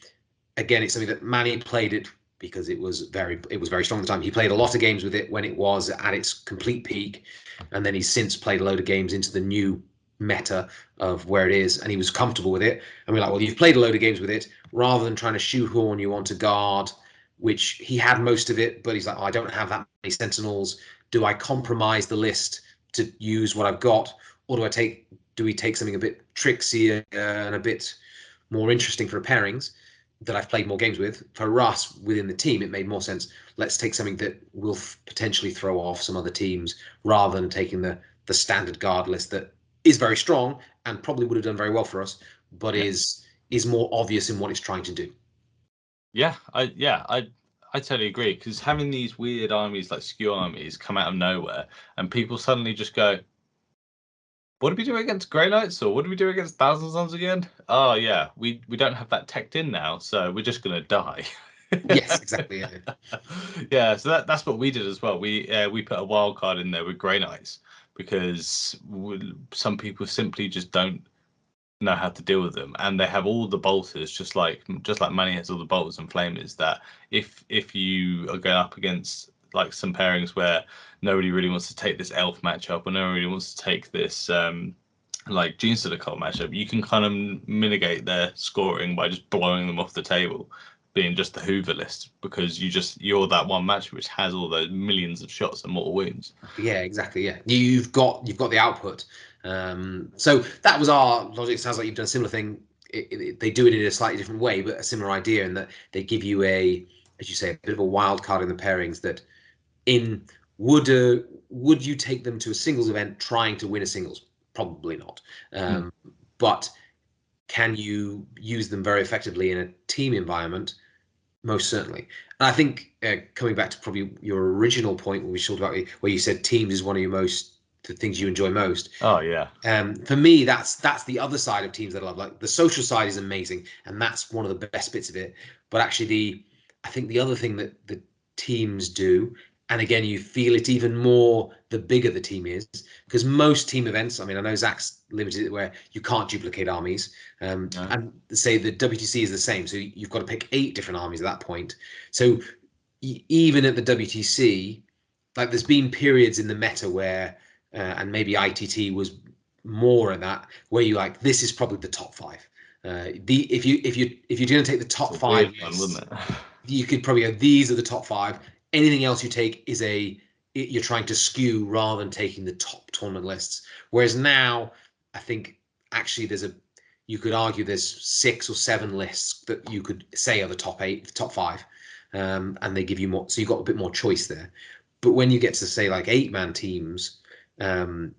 again, it's something that Manny played it because it was very strong at the time. He played a lot of games with it when it was at its complete peak, and then he's since played a load of games into the new meta of where it is, and he was comfortable with it. And we're like, well, you've played a load of games with it, rather than trying to shoehorn you onto guard, which he had most of it, but he's like, oh, I don't have that many Sentinels. Do I compromise the list to use what I've got, or do we take something a bit trixier and a bit more interesting for the pairings that I've played more games with? For us within the team, it made more sense. Let's take something that will potentially throw off some other teams, rather than taking the standard guard list that is very strong and probably would have done very well for us, but is more obvious in what it's trying to do. I totally agree, because having these weird armies like Skew armies come out of nowhere, and people suddenly just go, what do we do against Grey Knights, or what do we do against Thousand Suns again? Oh yeah, we don't have that teched in now, so we're just gonna die. Yes, exactly. Yeah, so that's what we did as well. We put a wild card in there with Grey Knights, because some people simply just don't know how to deal with them, and they have all the bolters, just like Manny has all the bolters and flamers, that if you are going up against like some pairings where nobody really wants to take this elf matchup, or nobody really wants to take this like Jeans to the Cult matchup, you can kind of mitigate their scoring by just blowing them off the table, being just the Hoover list, because you're that one match which has all those millions of shots and mortal wounds. Yeah, exactly. Yeah, you've got the output. So that was our logic. It sounds like you've done a similar thing. They do it in a slightly different way, but a similar idea in that they give you as you say, a bit of a wild card in the pairings. That would you take them to a singles event trying to win a singles? Probably not. But can you use them very effectively in a team environment? Most certainly. And I think coming back to probably your original point when we talked about where you said teams is one of the things you enjoy most. Oh yeah. For me, that's the other side of teams that I love. Like the social side is amazing, and that's one of the best bits of it. But actually, I think the other thing that the teams do, and again, you feel it even more the bigger the team is, because most team events, I mean, I know Zach's limited it where you can't duplicate armies, No. and say the WTC is the same, so you've got to pick 8 different armies at that point. So even at the WTC, like there's been periods in the meta where, and maybe ITT was more of that, where you like, this is probably the top 5. If you're going to take the top 5 one, wouldn't it? You could probably go, these are the top 5. Anything else you take is you're trying to skew rather than taking the top tournament lists. Whereas now, I think actually you could argue there's 6 or 7 lists that you could say are the top 8, the top 5, and they give you more, so you've got a bit more choice there. But when you get to say like 8-man teams, I don't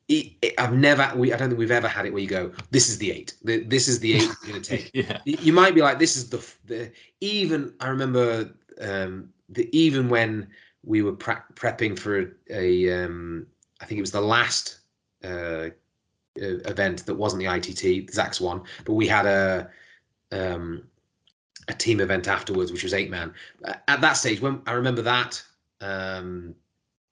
think we've ever had it where you go, this is the 8. This is the 8 you're going to take. Yeah. You might be like, this is the even. I remember even when we were prepping for I think it was the last event that wasn't the ITT, Zach's one, but we had a team event afterwards, which was 8-man. At that stage, when I remember that.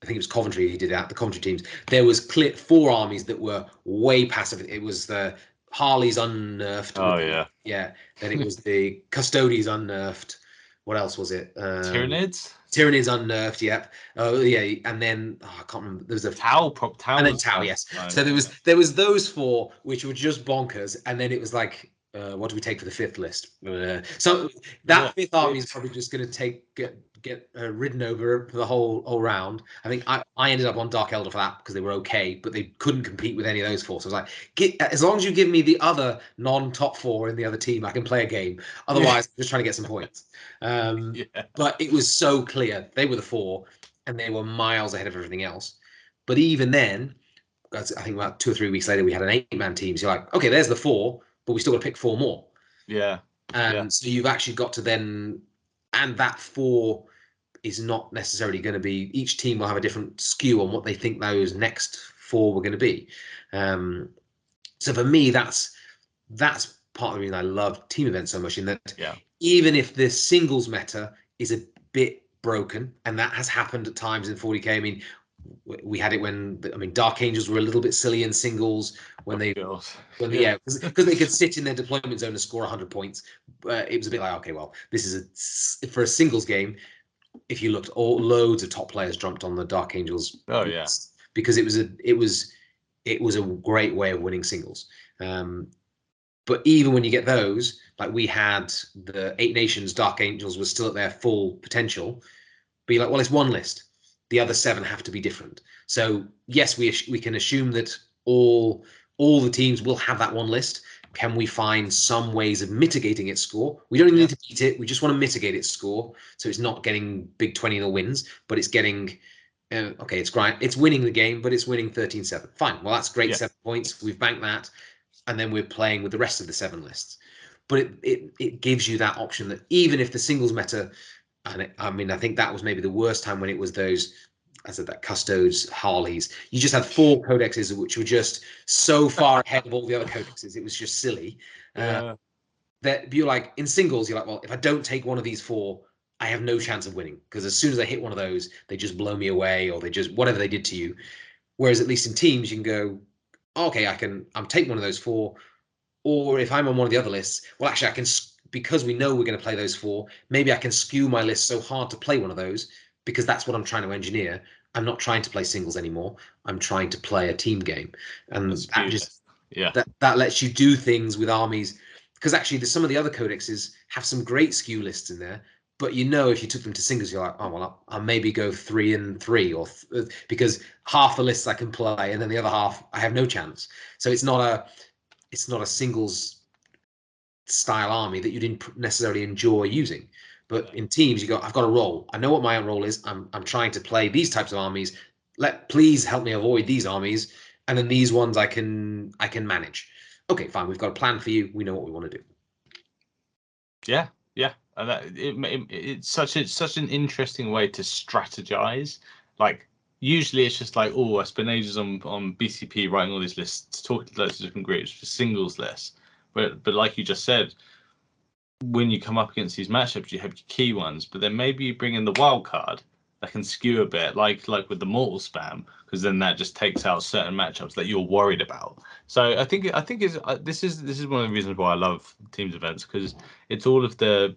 I think it was Coventry he did it at, the Coventry teams. There was 4 armies that were way passive. It was the Harleys unnerfed. Oh yeah. Yeah. Then it was the Custodies unnerfed. What else was it? Tyranids? Tyranids unnerfed, yep. Oh yeah. And then I can't remember. There was a Tau, and then Tau, yes. So there was those 4 which were just bonkers, and then it was like, what do we take for the 5th list? So that 5th army is probably just going to get ridden over for the whole round. I think I ended up on Dark Elder for that because they were okay, but they couldn't compete with any of those 4. So I was like, as long as you give me the other non-top 4 in the other team, I can play a game. Otherwise, I'm just trying to get some points. But it was so clear they were the 4, and they were miles ahead of everything else. But even then, I think about 2 or 3 weeks later, we had an 8-man team. So you're like, okay, there's the 4, but we still got to pick 4 more. Yeah. And so you've actually got to then, and that 4 is not necessarily going to be, each team will have a different skew on what they think those next 4 were going to be. So for me, that's part of the reason I love team events so much, in that even if the singles meta is a bit broken, and that has happened at times in 40k. I mean, we had it when, I mean, Dark Angels were a little bit silly in singles when because they could sit in their deployment zone and score 100 points. It was a bit like, okay, well, this is for a singles game. If you looked, loads of top players jumped on the Dark Angels. Oh yeah, because it was a great way of winning singles. But even when you get those, like we had the 8 Nations Dark Angels was still at their full potential. But you're like, well, it's one list. The other 7 have to be different. So yes, we can assume that all the teams will have that one list. Can we find some ways of mitigating its score? We don't even need to beat it. We just want to mitigate its score, so it's not getting big 20-0 wins, but it's getting okay, it's winning the game, but it's winning 13-7. Fine. Well, that's great. 7 points. We've banked that, and then we're playing with the rest of the 7 lists. But it gives you that option that even if the singles meta, and I mean, I think that was maybe the worst time when it was those, I said, that Custodes, Harleys. You just had 4 codexes which were just so far ahead of all the other codexes. It was just silly. That you're like, in singles, you're like, well, if I don't take one of these 4, I have no chance of winning, because as soon as I hit one of those, they just blow me away, or they just whatever they did to you. Whereas at least in teams, you can go, okay, I'm taking one of those 4, or if I'm on one of the other lists, well, actually, I can, because we know we're going to play those 4. Maybe I can skew my list so hard to play one of those, because that's what I'm trying to engineer. I'm not trying to play singles anymore. I'm trying to play a team game, and that just that lets you do things with armies. Because actually, there's some of the other codexes have some great skew lists in there, but you know, if you took them to singles, you're like, oh well, I'll maybe go 3 and 3, or because half the lists I can play, and then the other half I have no chance. So it's not a singles style army that you didn't necessarily enjoy using. But in teams, I've got a role. I know what my role is. I'm trying to play these types of armies. Please help me avoid these armies, and then these ones I can manage. Okay, fine. We've got a plan for you. We know what we want to do. Yeah, and it's such an interesting way to strategize. Like, usually it's just like, oh, I spend ages on BCP writing all these lists, talking to loads of different groups for singles lists. But like you just said, when you come up against these matchups, you have your key ones, but then maybe you bring in the wild card that can skew a bit, like with the mortal spam, because then that just takes out certain matchups that you're worried about. So I think this is one of the reasons why I love teams events, because it's all of the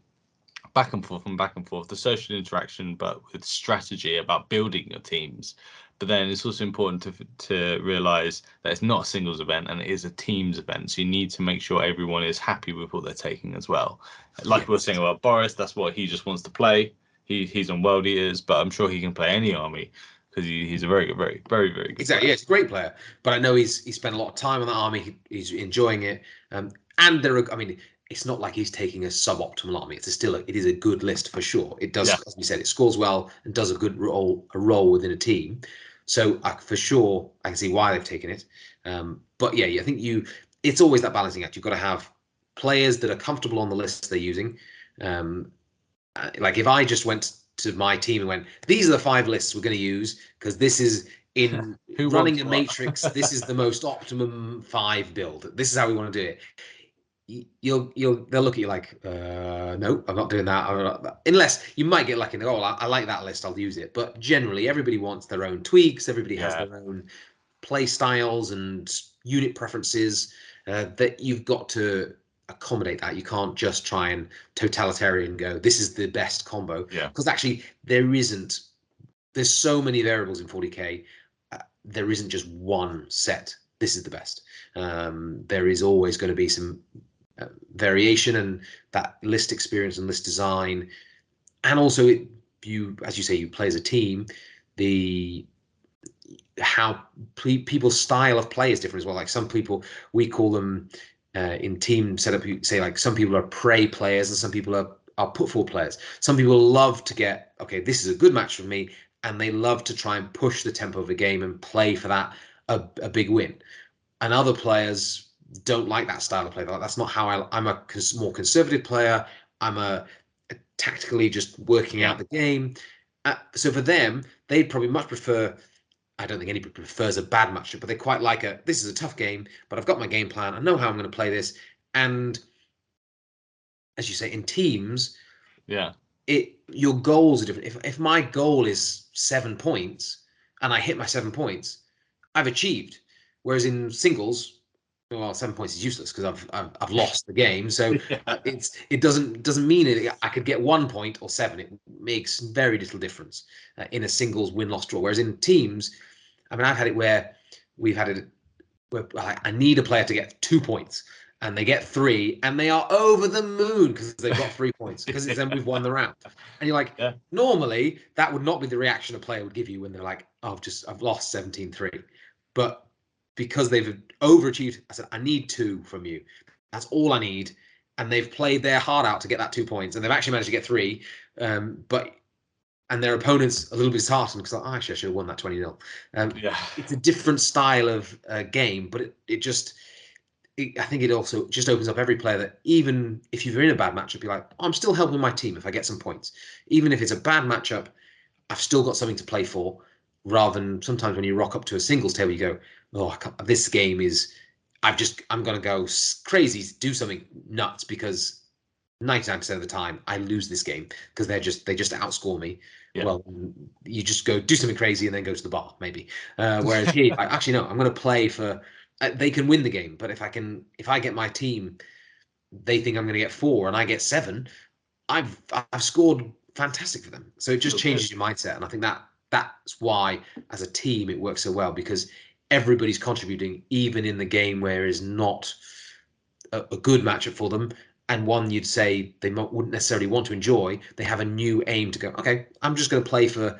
back and forth, the social interaction, but with strategy about building your teams. But then it's also important to realize that it's not a singles event, and it is a teams event. So you need to make sure everyone is happy with what they're taking as well. Like we were saying about Boris, that's what he just wants to play. He's on World Eaters, but I'm sure he can play any army, because he's a very good Exactly, player. Yeah, he's a great player. But I know he's spent a lot of time on that army. He's enjoying it. And there are, I mean, it's not like he's taking a suboptimal army. It is a good list for sure. It does, as we said, it scores well and does a good role within a team. So for sure, I can see why they've taken it. But yeah, I think it's always that balancing act. You've got to have players that are comfortable on the list they're using. Like if I just went to my team and went, these are the 5 lists we're going to use, because this is in running a matrix. This is the most optimum 5 build. This is how we want to do it. They'll look at you like, no, I'm not doing that. Unless you might get lucky and go, oh, I like that list, I'll use it. But generally, everybody wants their own tweaks. Everybody has their own play styles and unit preferences that you've got to accommodate that. You can't just try and totalitarian go, this is the best combo. Because actually, there's so many variables in 40k. There isn't just one set. This is the best. There is always going to be some variation, and that list experience and list design, and also as you say, you play as a team. How people's style of play is different as well. Like some people, we call them in team setup, you say like some people are prey players and some people are put forward players. Some people love to get, okay, this is a good match for me, and they love to try and push the tempo of the game and play for that a big win. And other players don't like that style of play. That's not how I'm a more conservative player. I'm a tactically just working out the game. So for them, they'd probably much prefer I don't think anybody prefers a bad matchup, but they quite like this is a tough game, but I've got my game plan. I know how I'm going to play this. And as you say, in teams, Yeah. Your goals are different. If my goal is 7 points and I hit my 7 points, I've achieved. Whereas in singles, well, 7 points is useless because I've lost the game. So Yeah. it doesn't mean I could get 1 point or 7. It makes very little difference in a singles win-loss draw. Whereas in teams, I mean, I've had it where we've had it where I need a player to get 2 points and they get 3 and they are over the moon because they've got 3 points because then we've won the round. And you're like, Yeah. normally that would not be the reaction a player would give you when they're like, oh, I've lost 17-3. But because they've overachieved, I said, I need 2 from you. That's all I need. And they've played their heart out to get that 2 points. And they've actually managed to get 3. And their opponent's a little bit disheartened because, like, oh, actually, I should have won that 20-0. Yeah. It's a different style of game, but I think it also just opens up every player that even if you're in a bad matchup, you're like, oh, I'm still helping my team if I get some points. Even if it's a bad matchup, I've still got something to play for, rather than sometimes when you rock up to a singles table, you go, oh, this game is, I'm going to go crazy, do something nuts because 99% of the time I lose this game because they just outscore me. Yeah. Well, you just go do something crazy and then go to the bar maybe. Whereas here, actually no, I'm going to play for. They can win the game, but if I get my team, they think I'm going to get 4 and I get 7. I've scored fantastic for them. So it just changes your mindset, and I think that's why as a team it works so well because everybody's contributing, even in the game where is not a good matchup for them and one you'd say they wouldn't necessarily want to enjoy. They have a new aim to go, okay, I'm just going to play for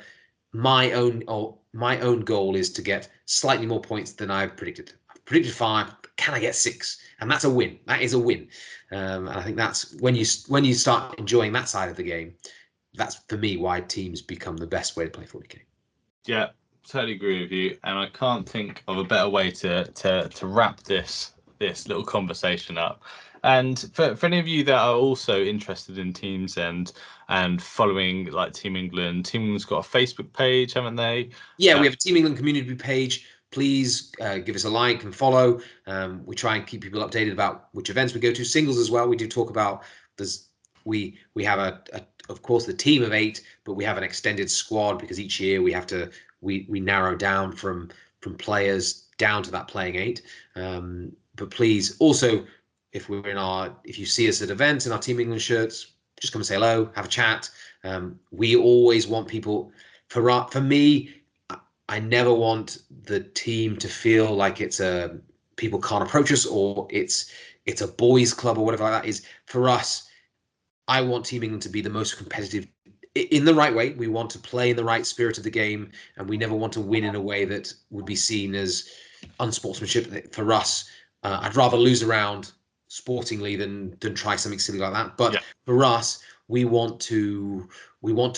my own goal is to get slightly more points than I predicted. I predicted 5. Can I get 6? And that's a win. That is a win. And I think that's when you start enjoying that side of the game. That's for me why teams become the best way to play 40k. Yeah, totally agree with you, and I can't think of a better way to wrap this little conversation up. And for any of you that are also interested in teams and following like Team England, Team England's got a Facebook page, haven't they? Yeah, we have a Team England community page. Please give us a like and follow. We try and keep people updated about which events we go to. Singles as well. We do talk about we have of course the team of 8, but we have an extended squad because each year we narrow down from players down to that playing 8. But please also, if you see us at events in our Team England shirts, just come and say hello, have a chat. We always want people. For me, I never want the team to feel like people can't approach us or it's a boys' club or whatever like that. Is for us, I want Team England to be the most competitive in the right way. We want to play in the right spirit of the game, and we never want to win in a way that would be seen as unsportsmanship. For us, I'd rather lose a round sportingly than try something silly like that. But for us, we want to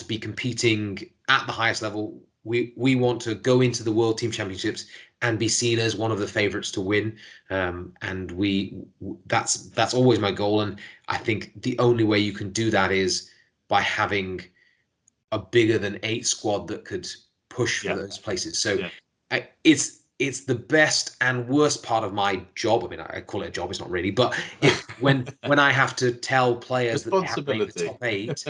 be competing at the highest level. We want to go into the World Team Championships and be seen as one of the favorites to win. And that's always my goal. And I think the only way you can do that is by having a bigger than 8 squad that could push for those places. So it's the best and worst part of my job. I mean, I call it a job. It's not really, but when I have to tell players that they have to make the top 8,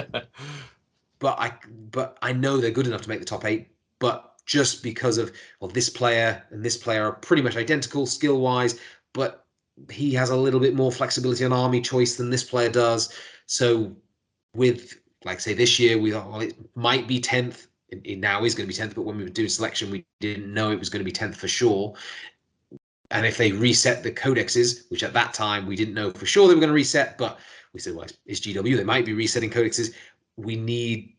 but I know they're good enough to make the top 8, but just because of, well, this player and this player are pretty much identical skill wise, but he has a little bit more flexibility on army choice than this player does. So with, like, say this year, we thought, well, it might be 10th. It now is going to be 10th, but when we were doing selection, we didn't know it was going to be 10th for sure. And if they reset the codexes, which at that time we didn't know for sure they were going to reset, but we said, well, it's GW, they might be resetting codexes. We need,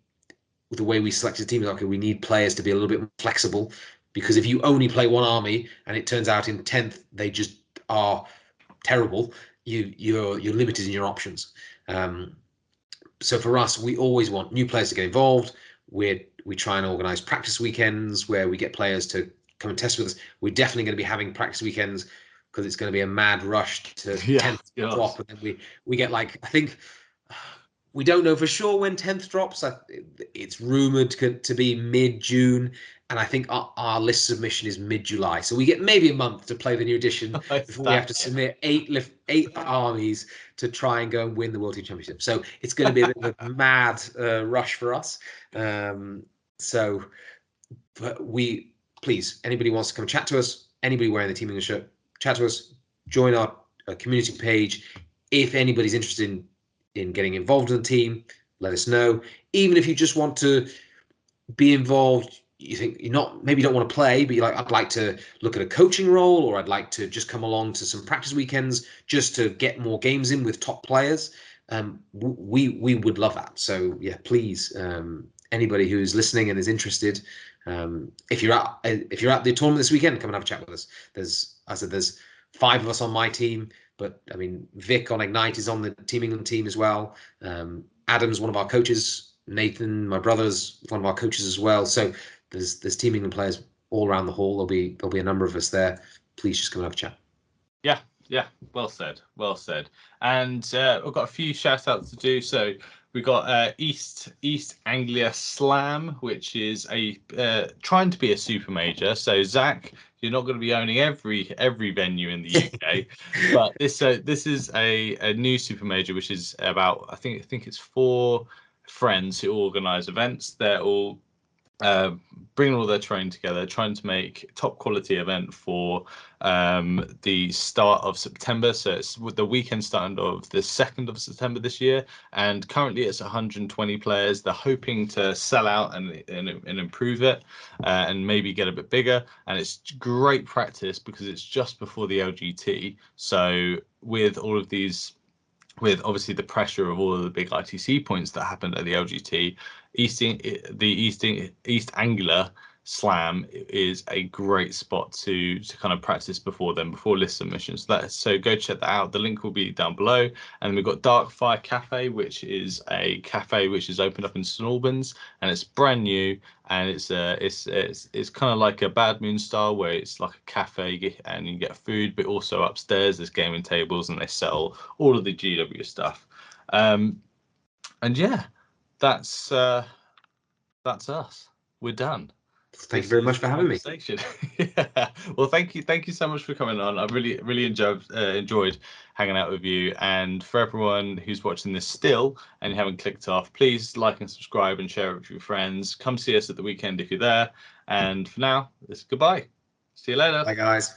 with the way we selected the team, okay, we need players to be a little bit more flexible, because if you only play one army and it turns out in 10th they just are terrible, you're limited in your options. So for us, we always want new players to get involved. We try and organize practice weekends where we get players to come and test with us. We're definitely going to be having practice weekends because it's going to be a mad rush to 10th drop, and then we get, like, I think we don't know for sure when 10th drops. It's rumored to be mid-June, and I think our list submission is mid-July, so we get maybe a month to play the new edition before we have to submit eight armies to try and go and win the World Team Championship. So it's going to be a bit of a mad rush for us. So, but please, anybody wants to come chat to us, anybody wearing the Team English shirt, chat to us, join our community page. If anybody's interested in getting involved in the team, let us know. Even if you just want to be involved, you think maybe you don't want to play, but you're like, I'd like to look at a coaching role, or I'd like to just come along to some practice weekends just to get more games in with top players. We would love that. So yeah, please, anybody who's listening and is interested, if you're at the tournament this weekend, come and have a chat with us. There's 5 of us on my team, but I mean, Vic on Ignite is on the Team England team as well. Adam's one of our coaches. Nathan, my brother's one of our coaches as well. So there's Team England players all around the hall. There'll be a number of us there. Please just come and have a chat. Yeah, well said. And I've got a few shout outs to do. So we got East Anglia Slam, which is trying to be a super major. So Zach, you're not going to be owning every venue in the UK, but this is a new super major, which is about I think it's 4 friends who organise events. They're all bringing all their training together, trying to make top quality event for the start of September. So it's with the weekend starting of the 2nd of September this year, and currently it's 120 players. They're hoping to sell out and improve it and maybe get a bit bigger. And it's great practice because it's just before the LGT. So with all of these, with obviously the pressure of all of the big ITC points that happened at the LGT, East Anglia Slam is a great spot to kind of practice before list submissions. So go check that out. The link will be down below. And we've got Dark Fire Cafe, which is a cafe which is opened up in St Albans, and it's brand new. And it's kind of like a Bad Moon style, where it's like a cafe and you get food, but also upstairs there's gaming tables and they sell all of the GW stuff. And yeah, that's us. We're done. Thank you very much for having me. Yeah. Well, thank you so much for coming on. I really enjoyed hanging out with you. And for everyone who's watching this still and you haven't clicked off, please like and subscribe and share it with your friends. Come see us at the weekend if you're there. And for now, it's goodbye. See you later. Bye, guys.